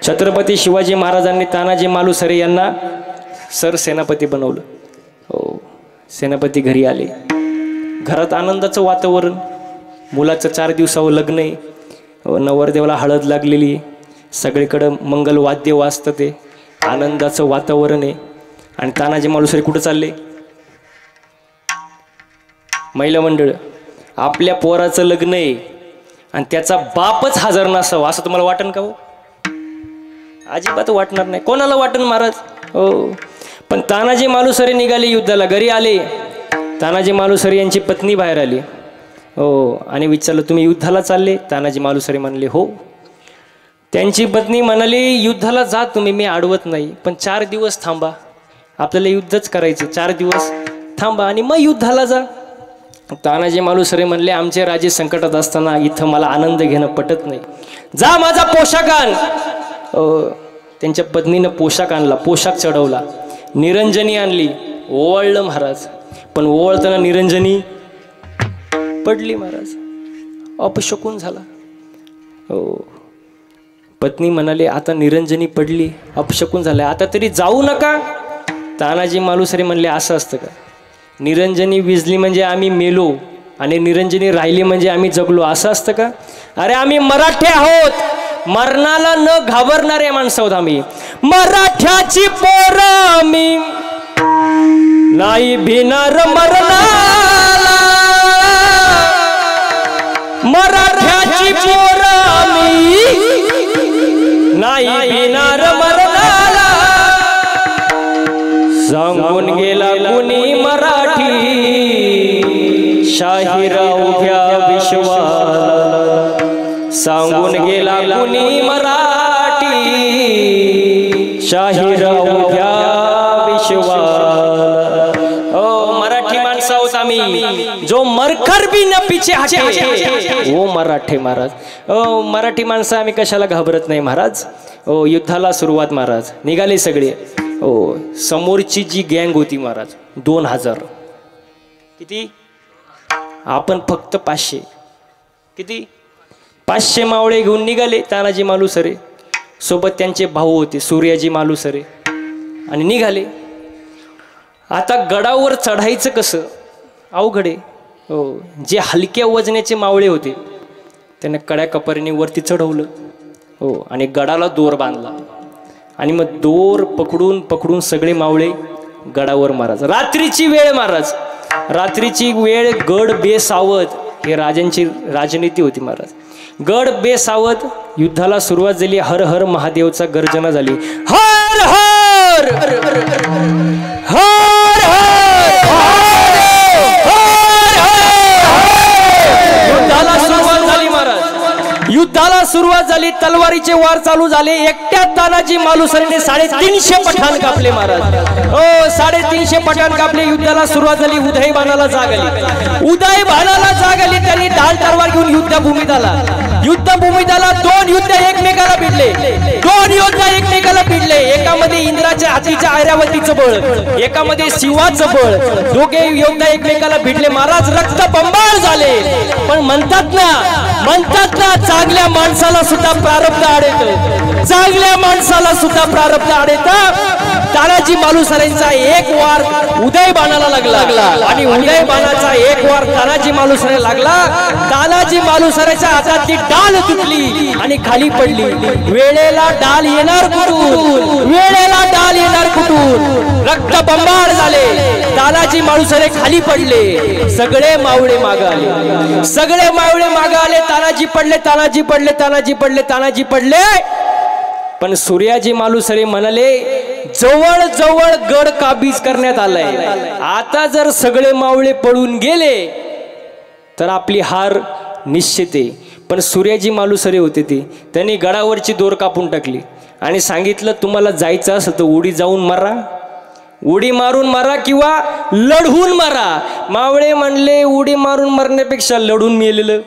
छत्रपती शिवाजी महाराजांनी तानाजी मालुसरे यांना सरसेनापती बनवलं. हो सेनापती घरी आले. घरात आनंदाचं वातावरण. मुलाचं 4 दिवसावर लग्न आहे. नवरदेवाला हळद लागलेली. सगळीकडं मंगलवाद्य वाजतं. ते आनंदाचं वातावरण आहे. आणि तानाजी मालुसरे कुठं चालले. महिला मंडळ आपल्या पोराचं लग्न आहे आणि त्याचा बापच हजर नसावा असं तुम्हाला वाटन का हो. अजिबात वाटणार नाही. कोणाला वाटन महाराज. हो पण तानाजी मालुसरे निघाले युद्धाला. घरी आले. तानाजी मालुसरे यांची पत्नी बाहेर आली. हो आणि विचारलं तुम्ही युद्धाला चालले. तानाजी मालुसरे म्हणले हो. त्यांची पत्नी म्हणाली युद्धाला जा तुम्ही मी अडवत नाही पण 4 दिवस थांबा. आपल्याला युद्धच करायचं. 4 दिवस थांबा आणि मग युद्धाला जा. तानाजी मालुसरे म्हणले आमचे राजे संकटात असताना इथं मला आनंद घेणं पटत नाही, जा माझा पोशाख आण. त्यांच्या पत्नीनं पोशाख आणला, पोशाख चढवला, निरंजनी आणली, ओवाळलं महाराज. पण ओवाळताना निरंजनी पडली महाराज, अपशकुन झाला. पत्नी म्हणाले आता निरंजनी पडली, अपशकुन झाला, आता तरी जाऊ नका. तानाजी मालुसरे म्हणले असं असतं का? निरंजनी विजली म्हणजे आम्ही मेलो आणि निरंजनी राहिली म्हणजे आम्ही जगलो, असं असतं का? अरे आम्ही मराठी आहोत, मरणाला न घाबरणारे माणसं आहोत आम्ही. मराठ्याची पोरं आम्ही, नाही भिणार मरणाला. मराठ्याची पोरं आम्ही, नाही भिणार मरणाला. सांगून गेला कुणी मराठी, शाहीराव उभ्या विश्वाला. सांगून गेला कुणी मराठी, शाहीराव उभ्या विश्वाला. मराठी माणसं आहोत आम्ही, जो मरकर भी न पीछे हटे. ओ मराठे महाराज, मराठी माणसं आम्ही कशाला घाबरत नाही महाराज. युद्धाला सुरुवात महाराज. निघाले सगळे. समोरची जी गँग होती महाराज 2000, किती? आपण फक्त 500. किती? 500 मावळे घेऊन निघाले तानाजी मालुसरे. सोबत त्यांचे भाऊ होते सूर्याजी मालुसरे आणि निघाले. आता गडावर चढायचं कसं? अवघड आहे. जे हलक्या वजनाचे मावळे होते त्यांना कड्या कपारीने वरती चढवलं. आणि गडाला दोर बांधला आणि मग दोर पकडून पकडून सगळे मावळे गडावर महाराज. रात्रीची वेळ महाराज, रात्रीची वेळ. गड बेसावध, हे राजांची राजनीती होती महाराज. गड बेसावध. युद्धाला सुरुवात झाली. हर हर महादेवचा गर्जना झाली. हर हर हर हर. युद्धाला सुरुवात झाली महाराज. युद्धाला सुरुवात झाली. तलवारीचे वार चालू झाले. एकट्या तानाजी मालुसरेने 350 पठाण कापले महाराज. 350 पठाण कापले. युद्धाला सुरुवात झाली. उदयबानाला जाग आली. उदयबानाला जाग आली. त्यांनी ढाल तलवार घेऊन युद्धभूमीत आला. युद्धभूमीत आला. 2 युद्ध एकमेकाला भिडले. 2 युद्ध एकमेकाला भिडले. एकामध्ये इंद्राच्या हातीच्या ऐरावतीचं बळ, एकामध्ये शिवाचं बळ. दोघे योद्धा एकमेकाला भिडले महाराज. रक्त बंबाळ झाले. पण म्हणतात ना चांगल्या माणसाला सुद्धा प्रारब्ध आडेत. चांगल्या माणसाला सुद्धा प्रारब्ध आडेत. तानाजी मालुसरेंचा एक वार उदयबानाला लागला आणि उदयबानाचा एक वार तानाजी मालुसरे लागला. तानाजी मालुसरेच्या हातात ती डाल तुटली आणि खाली पडली. वेळेला डाल येणार कुठून? वेळेला डाल येणार कुठून? रक्त बंबाळ झाले. तानाजी मालुसरे खाली पडले. सगळे मावळे मागे आले. सगळे मावळे मागे आले. तानाजी पडले, तानाजी पडले, तानाजी पडले, तानाजी पडले. पण सूर्याजी मालुसरे म्हणाले जवळ जवळ गड काबीज करण्यात आलाय. आता जर सगळे मावळे पळून गेले तर आपली हार निश्चित आहे. पण सूर्याजी मालुसरे होते ते, त्यांनी गडावरची दोर कापून टाकली आणि सांगितलं तुम्हाला जायचं असं तर उडी जाऊन मारा, उडी मारून मारा किंवा लढून मारा. मावळे म्हणले उडी मारून मरण्यापेक्षा लढून मेलेलं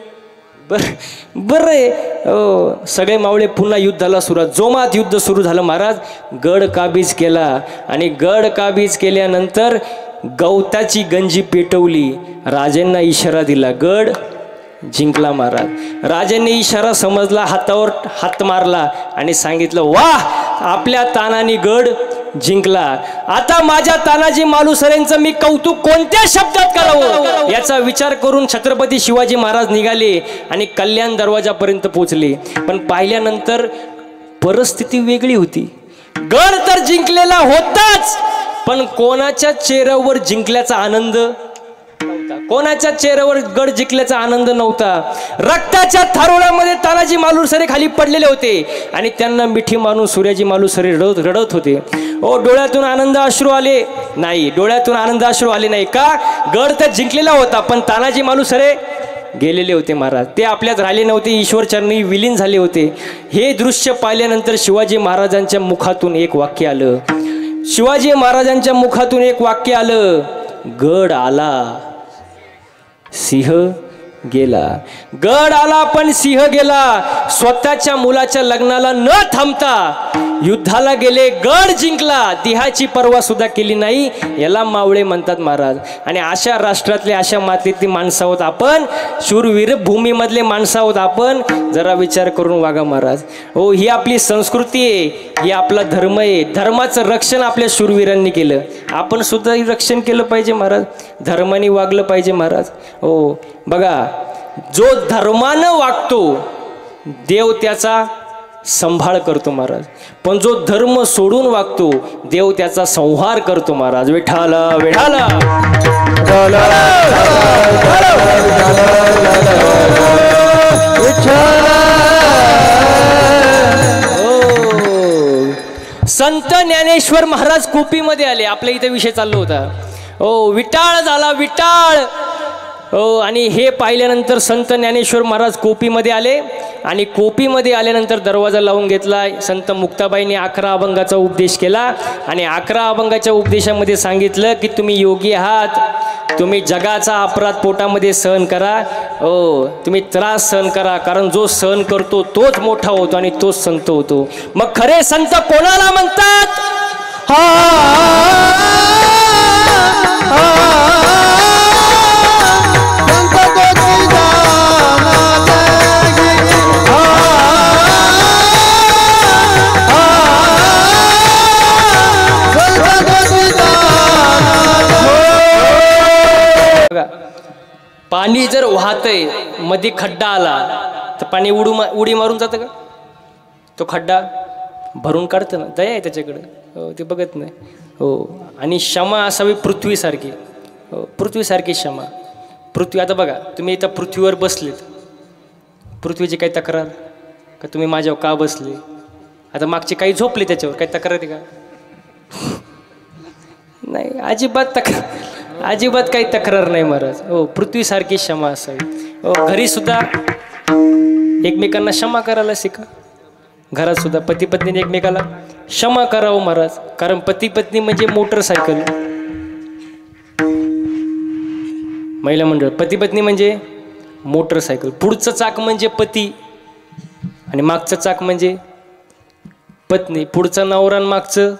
बरं आहे. सगळे मावळे पुन्हा युद्धाला सुरुवात. जोमात युद्ध सुरू झालं महाराज. गड काबीज केला आणि गड काबीज केल्यानंतर गवताची गंजी पेटवली. राजांना इशारा दिला, गड जिंकला महाराज. राजांनी इशारा समजला, हातावर हात मारला आणि सांगितलं वाह आपल्या तानाने गड जिंकला. आता माझ्या तानाजी मालुसरेंचं मी कौतुक कोणत्या शब्दात करावं याचा विचार करून छत्रपती शिवाजी महाराज निघाले आणि कल्याण दरवाजापर्यंत पोहोचले. पण पाहिल्यानंतर परिस्थिती वेगळी होती. गड तर जिंकलेला होताच, पण कोणाच्या चेहऱ्यावर जिंकल्याचा आनंद नव्हता. कोणाच्या चेहऱ्यावर गड जिंकल्याचा आनंद नव्हता. रक्ताच्या थारोळ्यामध्ये तानाजी मालुसरे खाली पडलेले होते आणि त्यांना मिठी मारून सूर्याजी मालुसरे रडत होते. डोळ्यातून आनंद अश्रू आले नाही, डोळ्यातून आनंद अश्रू आले नाही. का? गड तर जिंकलेला होता पण तानाजी मालुसरे गेलेले होते महाराज. ते आपल्यात राहिले नव्हते, ईश्वर चरणी विलीन झाले होते. हे दृश्य पाहिल्यानंतर शिवाजी महाराजांच्या मुखातून एक वाक्य आलं. शिवाजी महाराजांच्या मुखातून एक वाक्य आलं, गड आला. सिंह गेला. गड आला पण सिंह गेला. स्वतःच्या मुलाच्या लग्नाला न थांबता युद्धाला गेले, गड जिंकला, देहाची पर्वा सुद्धा केली नाही. याला मावळे म्हणतात महाराज. आणि अशा राष्ट्रातले अशा मातीतली माणसं आहोत आपण, शूरवीर भूमीमधले माणसं आहोत आपण. जरा विचार करून वागा महाराज. हो, ही आपली संस्कृती आहे, ही आपला धर्म आहे. धर्माचं रक्षण आपल्या शूरवीरांनी केलं, आपण सुद्धा रक्षण केलं पाहिजे महाराज. धर्माने वागलं पाहिजे महाराज. हो बघा, जो धर्मानं वागतो देव त्याचा संभाळ करतो महाराज, पण जो धर्म सोडून वागतो देव त्याचा संहार करतो महाराज. विठाला विठाला संत ज्ञानेश्वर महाराज कोपीमध्ये आले. आपल्या इथे विषय चालू होता. हो, विटाळ झाला विटाळ. हो, आणि हे पाहिल्यानंतर संत ज्ञानेश्वर महाराज कोपीमध्ये आले. आणि कोपीमध्ये आल्यानंतर दरवाजा लावून घेतला. संत मुक्ताबाईंनी 11 अभंगाचा उपदेश केला. आणि 11 अभंगाच्या उपदेशामध्ये सांगितलं की तुम्ही योगी आहात, तुम्ही जगाचा अपराध पोटामध्ये सहन करा. हो, तुम्ही त्रास सहन करा, कारण जो सहन करतो तोच मोठा होतो आणि तोच संत होतो. मग खरे संत कोणाला म्हणतात? पाणी जर वाहतय, मध्ये खड्डा आला तर पाणी उडी मारून जातं का? तो खड्डा भरून काढतं ना. दया आहे त्याच्याकडे. हो, ते बघत नाही. हो, आणि क्षमा असावी पृथ्वीसारखी. हो, पृथ्वीसारखी क्षमा. पृथ्वी, आता बघा तुम्ही इथं पृथ्वीवर बसलेत, पृथ्वीची काही तक्रार का? तुम्ही माझ्यावर का बसले? आता मागचे काही झोपले त्याच्यावर, काही तक्रार आहे का? नाही, अजिबात काही तक्रार नाही महाराज. हो, पृथ्वीसारखी क्षमा असावी. हो, घरी सुद्धा एकमेकांना क्षमा करायला शिका. घरात सुद्धा पती पत्नीने एकमेकाला क्षमा करावं महाराज. कारण पती पत्नी म्हणजे मोटरसायकल. महिला मंडळ, पती पत्नी म्हणजे मोटरसायकल. पुढचं चाक म्हणजे पती आणि मागचं चाक म्हणजे पत्नी. पुढचा नवरा आणि मागचं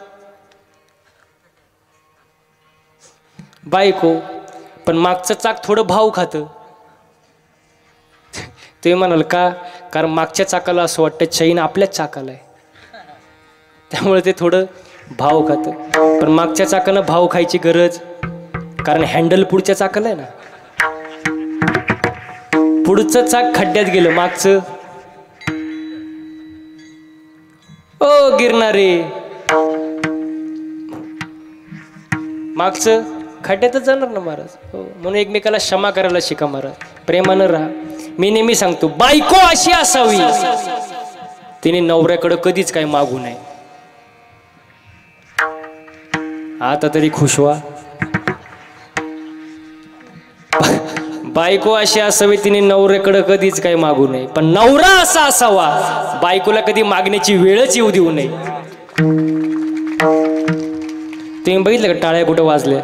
बायको. पण मागचं चाक थोडं भाव खातं. तुम्ही म्हणाल का? कारण मागच्या चाकाला असं वाटतं चैन आपल्याच चाकाला आहे, त्यामुळे ते थोडं भाव खातं. पण मागच्या चाकानं भाव खायची गरज, कारण हँडल पुढच्या चाकाला आहे ना. पुढचं चाक खड्ड्यात गेलं, मागचं ओ गिरणारे, मागचं खड्ड्यातच जाणार ना महाराज. हो, म्हणून एकमेकाला क्षमा करायला शिका महाराज. प्रेमानं राहा. मी नेहमी सांगतो, बायको अशी असावी तिने नवऱ्याकडे कधीच काही मागू नये. आता तरी खुश व्हा. बायको अशी असावी तिने नवऱ्याकडे कधीच काही मागू नये. पण नवरा असा असावा बायकोला कधी मागण्याची वेळच येऊ देऊ नये. तुम्ही बघितलं का टाळ्या कुठं वाजल्या?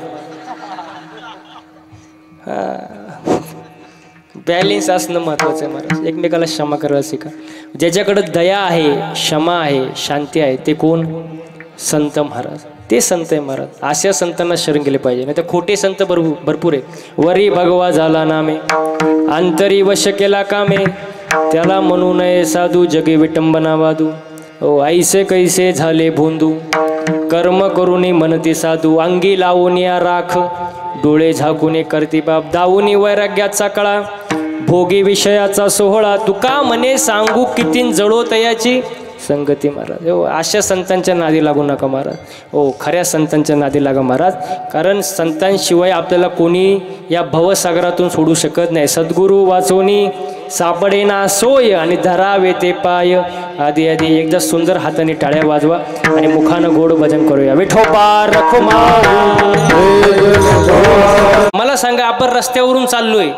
बॅलेन्स असणं महत्वाचं आहे महाराज. एकमेकाला क्षमा करायला शिका. ज्याच्याकडे दया आहे, क्षमा आहे, शांती आहे, ते कोण? संत महाराज. ते संत आहे महाराज. अशा संतांना शरण गेले पाहिजे. नाही तर खोटे संत भरपूर आहेत. वरी भगवा झाला नामे, अंतरी वश केला कामे, त्याला म्हणू नये साधू, जगे विटंबना वादू. ओ ऐसे कैसे झाले भोंदू, कर्म करूनी म्हणते साधू, अंगी लावून या राख, डोळे झाकून करती बाप, दावूनी वैराग्याचा कळा, भोगी विषयाचा सोहळा, तुका म्हणे सांगू कितीन जळो तयाची संगती महाराज. हो, अशा संतांच्या नादी लागू नका महाराज. हो, खऱ्या संतांच्या नादी लागा महाराज. कारण संतांशिवाय आपल्याला कोणी या भवसागरातून सोडू शकत नाही. सद्गुरू वाचवणी सापडे ना सोय, आणि धरावे ते पाय आधी आधी. एकदा सुंदर हाताने टाळ्या वाजवा आणि मुखानं गोड भजन करूया. विठोबा रखुमा. मला सांगा, आपण रस्त्यावरून चाललोय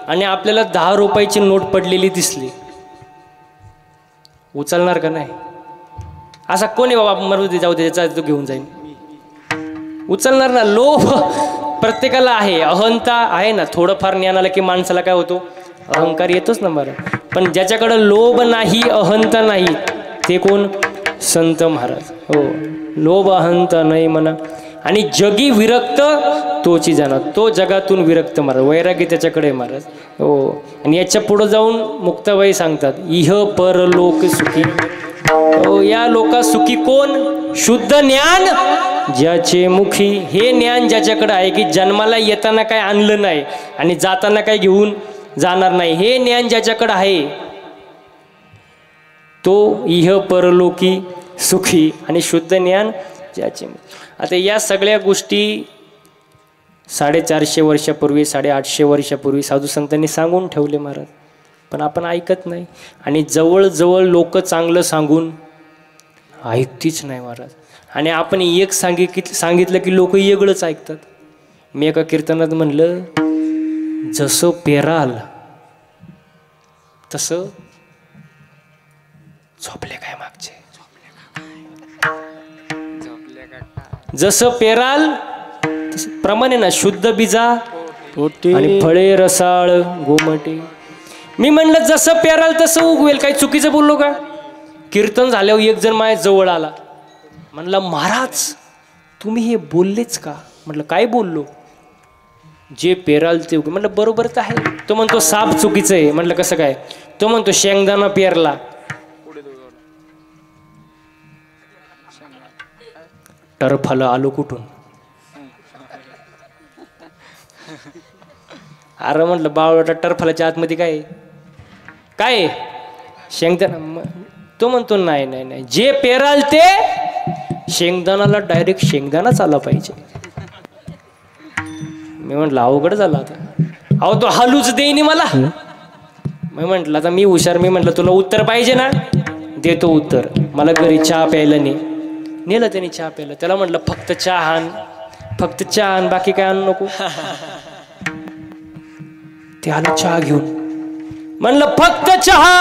आणि आपल्याला 10 रुपयाची नोट पडलेली दिसली, उचलणार का नाही? असा कोणी बाबा मरू दे, जाऊ दे, तो घेऊन जाईन, उचलणार ना. लोभ प्रत्येकाला आहे, अहंता आहे ना, थोडंफार ज्ञान आलं की माणसाला काय होतो, अहंकार येतोच ना महाराज. पण ज्याच्याकडे लोभ नाही, अहंता नाही, ते कोण? संत महाराज. हो, लोभ अहंता नाही म्हणा. आणि जगी विरक्त तोची जाणार, तो जगातून विरक्त महाराज. वैरागी त्याच्याकडे महाराज. हो, आणि याच्या पुढे जाऊन मुक्ताबाई सांगतात, इह परलोक सुखी. हो, या लोका सुखी कोण? शुद्ध ज्ञान ज्याचे मुखी. हे ज्ञान ज्याच्याकडे आहे की जन्माला येताना काय आणलं नाही आणि जाताना काय घेऊन जाणार नाही, हे ज्ञान ज्याच्याकडे आहे तो इह परलोकी सुखी. आणि शुद्ध ज्ञान ज्याचे. आता या सगळ्या गोष्टी 450 वर्षापूर्वी, 850 वर्षापूर्वी साधू संतांनी सांगून ठेवले महाराज, पण आपण ऐकत नाही. आणि जवळजवळ लोक चांगलं सांगून ऐकतीच नाही महाराज. आणि आपण एक सांगितलं की लोक वेगळंच ऐकतात. मी एका कीर्तनात म्हणलं, जसं पेराल तसं झोपले काय मागचे, जसं पेराल तसं प्रमाणे ना. शुद्ध बीजा आणि फळे रसाळ गोमटे. मी म्हणलं जसं पेराल तसं उगवेल. काही चुकीचं बोललो का? कीर्तन झाल्यावर एक जण माझ्या जवळ आला, म्हणला महाराज तुम्ही हे बोललेच का? म्हटलं काय बोललो? जे पेराल ते उगवेल. म्हटलं बरोबर तर आहे. तो म्हणतो साप चुकीचं आहे. म्हटलं कसं काय? तो म्हणतो शेंगदाणा पेरला, टरफलं आलो कुठून? अरे म्हटलं बावळटा, टरफलाच्या आतमध्ये काय काय? शेंगदाणा. तो म्हणतो नाही नाही नाही, जे पेराल ते शेंगदाणाला डायरेक्ट शेंगदाणाच आला पाहिजे. मी म्हटलं अवघड झाला आता. अहो तो हालूच देईनी मला. मी म्हटलं आता मी हुशार. मी म्हटलं तुला उत्तर पाहिजे ना, देतो उत्तर. मला घरी चहा प्यायला नेलं त्याने चहा प्यायला. त्याला म्हटलं फक्त चहा आण, फक्त चहा आण, बाकी काय आणू नको. ते आलं चहा घेऊन. म्हणलं फक्त चहा.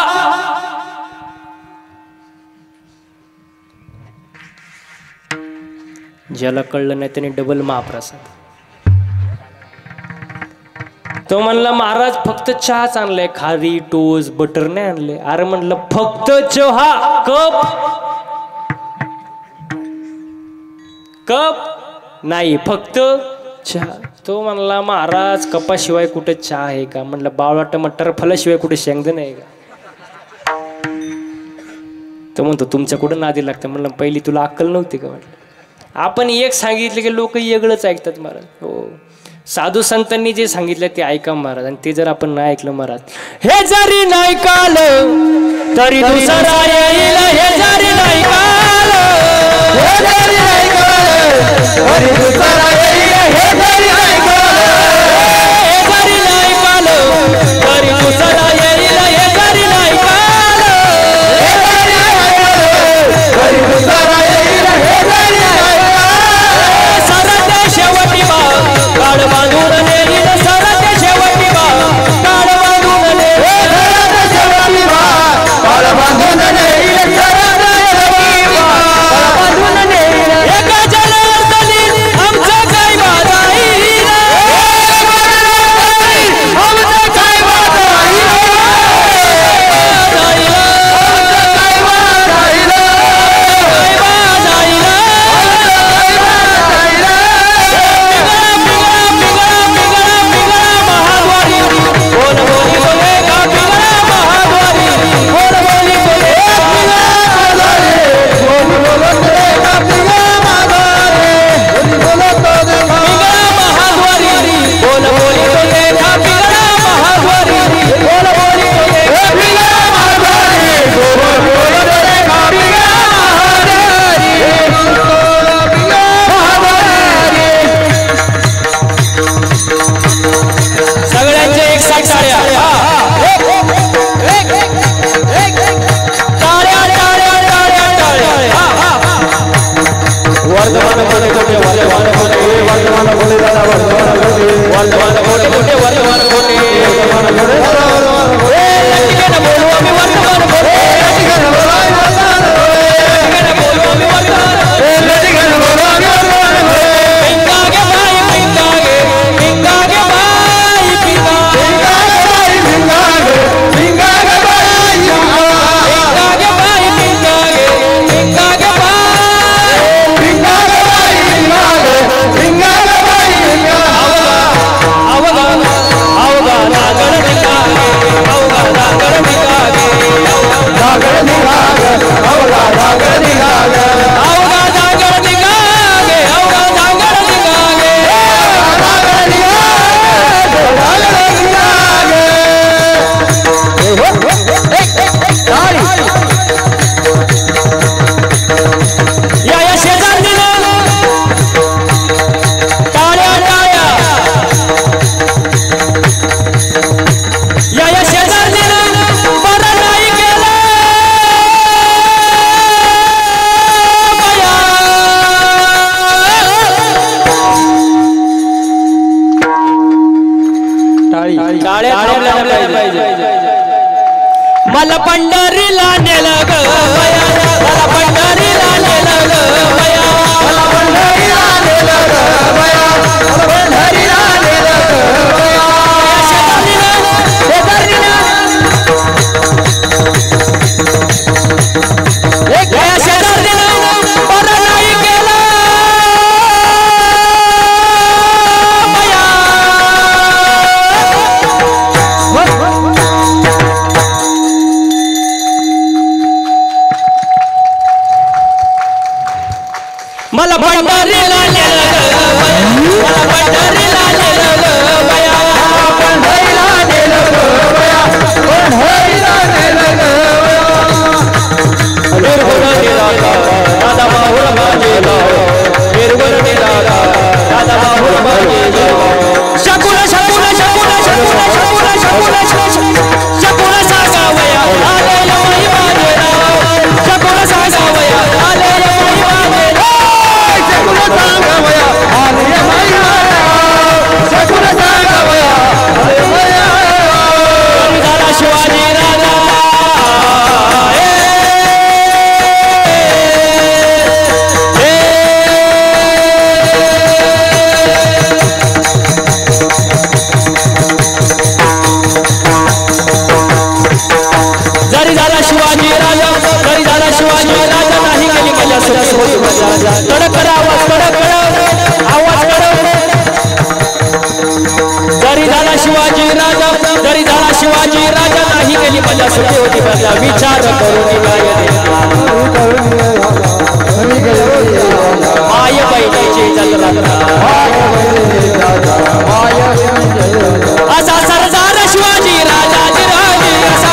ज्याला कळलं नाही त्याने डबल महाप्रसाद. तो म्हणला महाराज फक्त चहाच आणलाय, खारी टोस बटर नाही आणले. अरे म्हणलं फक्त चहा, कप नाही, फक्त चहा. तो म्हणला महाराज कपाशिवाय कुठे चहा आहे का? म्हणलं बावळा मटर फलाशिवाय कुठे शेंगदाणे आहे का? तो म्हणतो तुमच्या कुठं नादी लागतं. म्हणलं पहिली तुला अक्कल नव्हती का? म्हटलं आपण एक सांगितलं की लोक वेगळंच ऐकतात महाराज. हो, साधू संतांनी जे सांगितलं ते ऐका महाराज. आणि ते जर आपण नाही ऐकलं महाराज, हे जरी नाही काल तरी दुसरा येईल. हे जरी नाही काल, हे जरी नाही काल तरी दुसरा येईल. हे जरी नाही काल, हे जरी नाही काल तरी दुसरा येईल. हे जरी नाही काल, हे जरी नाही काल तरी दुसरा येईल. हे जरी नाही काल, सरते शेवटी बा काळ बांधून नेईल. सरते शेवटी बा काळ बांधून नेईल. सरते शेवटी बा काळ बांधून नेईल. सरते शेवटी बा काळ बांधून नेईल. एका जनार्दनी आमचं पंढरीला नेलं ग मला पंढरीला नेलं ग बया पंढरीला नेलं ग बया पंढरीला नेलं ग निर्गुण निराला दादा बाहुर माझेला निर्गुण निराला दादा बाहुर माझेला शकुन शकुन शकुन शकुन शकुन शकुन शकुन सागावया आलेला माई माझेला शकुन सागावया आलेला माई माझेला शकुन सागावया आलेला माई माझेला शकुन सागावया आलेला माई झाला शिवाजी राजा कडक आवाज कडक आवाज जरी झाला शिवाजी राजा जरी झाला शिवाजी राजा नाही गेली मजा सुटी होती बदला विचार करून माय बहिणीची जत्रा असा सरदार शिवाजी राजा जिराजी असा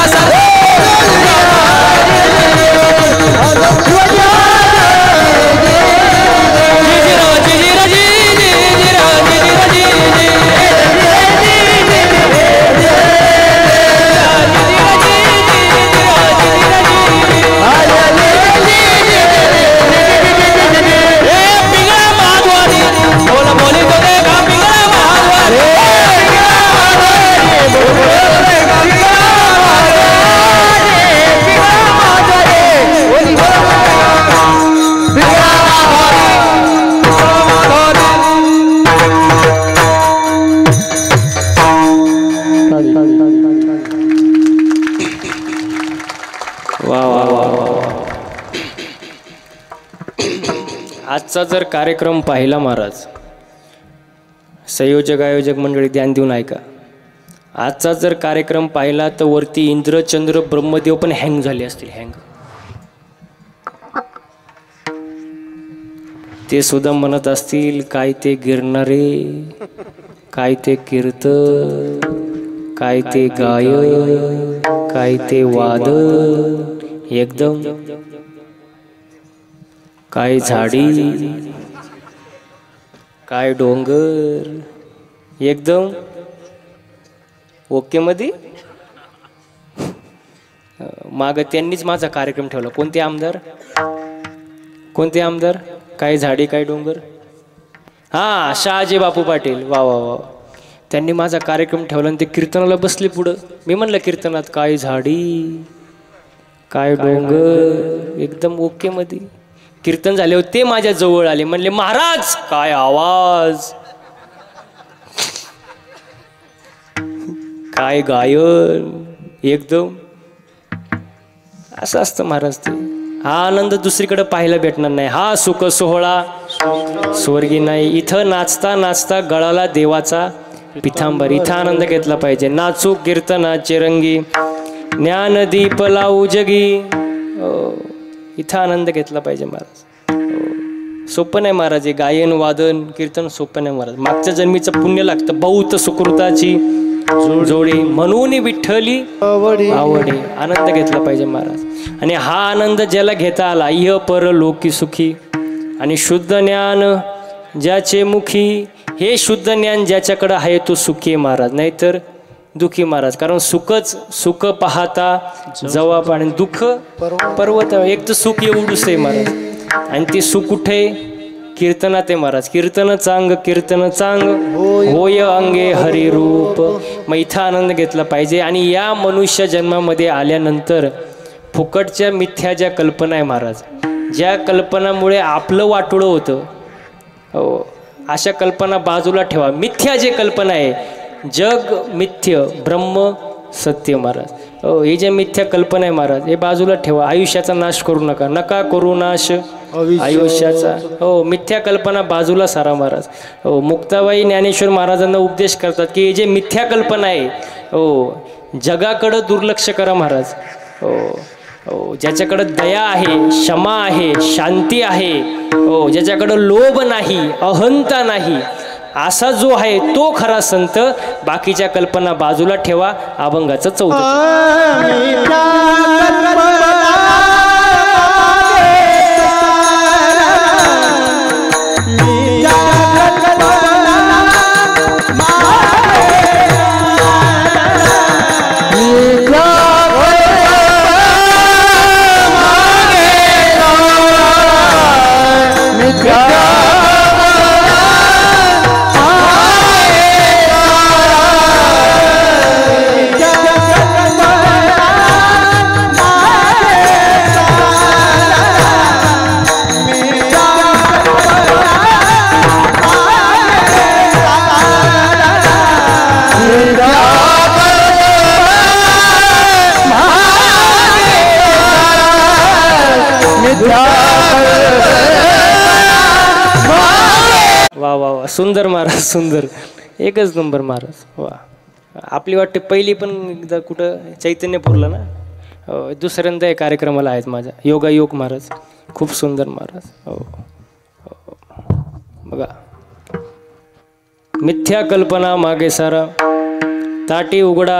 आजचा जर कार्यक्रम पाहिला महाराज संयोजक आयोजक मंडळी ध्यान देऊन ऐका आजचा जर कार्यक्रम पाहिला तर वरती इंद्र चंद्र ब्रह्मदेव पण हँग झाले असतील हँग ते सुद्धा म्हणत असतील काय ते गिरणारे काय ते कीर्तन काय ते गाय काय ते वाद एकदम काय झाडी काय डोंगर एकदम ओके मध्ये माग त्यांनीच माझा कार्यक्रम ठेवला कोणते आमदार काय झाडी काय डोंगर हा शहाजी बापू पाटील वा वा वा त्यांनी माझा कार्यक्रम ठेवला आणि ते कीर्तनाला बसले पुढं मी म्हणलं कीर्तनात काय झाडी काय डोंगर एकदम ओके मध्ये कीर्तन झाले होते ते माझ्या जवळ आले म्हणले महाराज काय आवाज काय गायन एकदम असं असतं महाराज ते हा आनंद दुसरीकडे पाहायला भेटणार नाही हा सुख सोहळा स्वर्गी नाही इथं नाचता नाचता गळाला देवाचा पितांबर इथं आनंद घेतला पाहिजे नाचू कीर्तनाचे रंगी ज्ञानदीप लावू जगी इथं आनंद घेतला पाहिजे महाराज सोपं नाही महाराज हे गायन वादन कीर्तन सोपं नाही महाराज मागच्या जन्मीचं पुण्य लागतं बहुत सुकृताची जोडी म्हणून विठ्ठली आवडी आनंद घेतला पाहिजे महाराज आणि हा आनंद ज्याला घेता आला इह पर लोकी सुखी आणि शुद्ध ज्ञान ज्याचे मुखी हे शुद्ध ज्ञान ज्याच्याकडे आहे तो सुखी महाराज नाहीतर दुखी महाराज कारण सुख पाहता जवाब आणि दुःख पर्वत एक तर सुख एवढूच आहे महाराज आणि ते सुख कुठे कीर्तनात आहे महाराज कीर्तन चांग होय अंगे हरी रूप मग इथं आनंद घेतला पाहिजे आणि या मनुष्य जन्मामध्ये आल्यानंतर फुकटच्या मिथ्या ज्या कल्पना आहे महाराज ज्या कल्पनामुळे आपलं वाटोळं होतं हो अशा कल्पना बाजूला ठेवा मिथ्या जे कल्पना आहे जग मिथ्य ब्रह्म सत्य महाराज हो हे जे मिथ्या कल्पना आहे महाराज हे बाजूला ठेवा आयुष्याचा नाश करू नका करू नाश आयुष्याचा हो मिथ्या कल्पना बाजूला सारा महाराज हो मुक्ताबाई ज्ञानेश्वर महाराजांना उपदेश करतात की हे जे मिथ्या कल्पना आहे हो जगाकडं दुर्लक्ष करा महाराज हो हो, ज्याच्याकडे दया आहे, क्षमा आहे, शांती आहे, हो, ज्याच्याकडे लोभ नाही, अहंता नाही, असा जो आहे तो खरा संत. बाकीच्या कल्पना बाजूला ठेवा. अभंगाचं 14. वा वा वा, सुंदर महाराज, सुंदर, एकच नंबर महाराज. वा, आपली वाटते पहिली पण एकदा कुठं चैतन्यपूरला ना, दुसऱ्यांदा या कार्यक्रमाला आहेत माझ्या. योगायोग महाराज, खूप सुंदर महाराज. हो, बघा, मिथ्या कल्पना मागे सारा, ताटी उघडा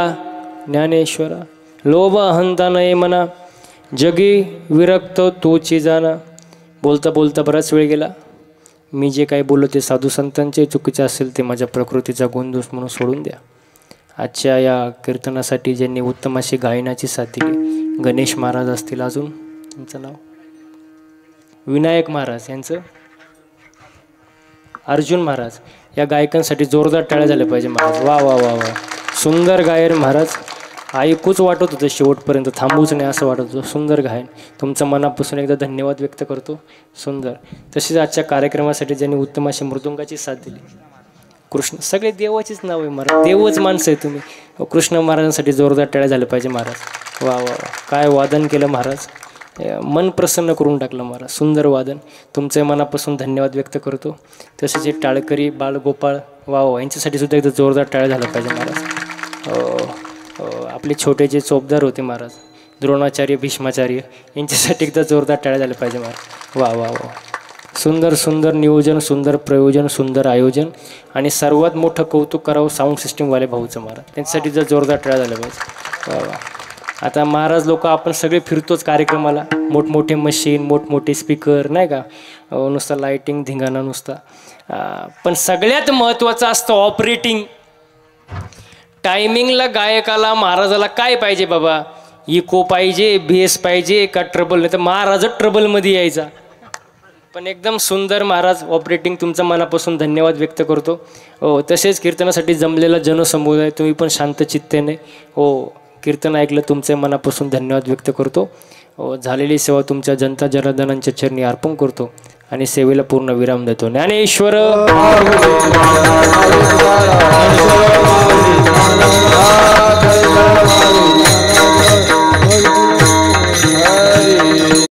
ज्ञानेश्वरा, लोभ अहंता नये मना, जगी विरक्त तोची जाना. बोलता बोलता बराच वेळ गेला. मी जे काही बोललो ते साधू संतांचे चुकीचे असेल ते माझ्या प्रकृतीचा गोंधळ म्हणून सोडून द्या. आजच्या या कीर्तनासाठी ज्यांनी उत्तम अशी गायनाची साथ दिली, गणेश महाराज असतील, अजून त्यांचं नाव विनायक महाराज, यांचं अर्जुन महाराज, या गायकांसाठी जोरदार टाळ्या झाल्या पाहिजे महाराज. वा वा वा वा, सुंदर गायन महाराज. ऐकूच वाटत होतं शेवटपर्यंत, थांबूच नाही असं वाटत होतं. सुंदर गायन, तुमचं मनापासून एकदा धन्यवाद व्यक्त करतो. सुंदर. तसेच आजच्या कार्यक्रमासाठी ज्यांनी उत्तम अशी मृदुंगाची साथ दिली, कृष्ण, सगळे देवाचीच नाव आहे महाराज, देवच माणसं आहे तुम्ही. कृष्ण महाराजांसाठी जोरदार टाळ्या झाल्या पाहिजे महाराज. वा वा वा, काय वादन केलं महाराज, मन प्रसन्न करून टाकलं महाराज. सुंदर वादन, तुमच्या मनापासून धन्यवाद व्यक्त करतो. तसेच हे टाळकरी बाळगोपाळ, वा वा, यांच्यासाठी सुद्धा एकदा जोरदार टाळ्या झाल्या पाहिजे महाराज. आपले छोटे जे चोपदार होते महाराज, द्रोणाचार्य, भीष्माचार्य, यांच्यासाठी एकदा जोरदार टाळ्या झाल्या पाहिजे महाराज. वा वा वा, सुंदर सुंदर नियोजन, सुंदर प्रयोजन, सुंदर आयोजन, आणि सर्वात मोठं कौतुक करावं साऊंड सिस्टीमवाले भाऊचं महाराज, त्यांच्यासाठी जर जोरदार टाळ्या झाल्या पाहिजे. वा वा. आता महाराज लोक आपण सगळे फिरतोच कार्यक्रमाला, मोठमोठे मशीन, मोठमोठे स्पीकर, नाही का, नुसतं लाईटिंग धिंगाणा नुसता. पण सगळ्यात महत्त्वाचं असतं ऑपरेटिंग. टायमिंगला गायकाला, महाराजाला काय पाहिजे बाबा, इको पाहिजे, बेस पाहिजे का ट्रबल, नाही तर महाराजच ट्रबलमध्ये यायचा. पण एकदम सुंदर महाराज ऑपरेटिंग, तुमचं मनापासून धन्यवाद व्यक्त करतो. हो, तसेच कीर्तनासाठी जमलेला जनसमुदाय, तुम्ही पण शांत चित्तेने हो कीर्तन ऐकलं, तुमच्या मनापासून धन्यवाद व्यक्त करतो. हो, झालेली सेवा तुमच्या जनता जनार्दनांच्या चरणी अर्पण करतो आणि सेवेला पूर्ण विराम देतो. ज्ञानेश्वर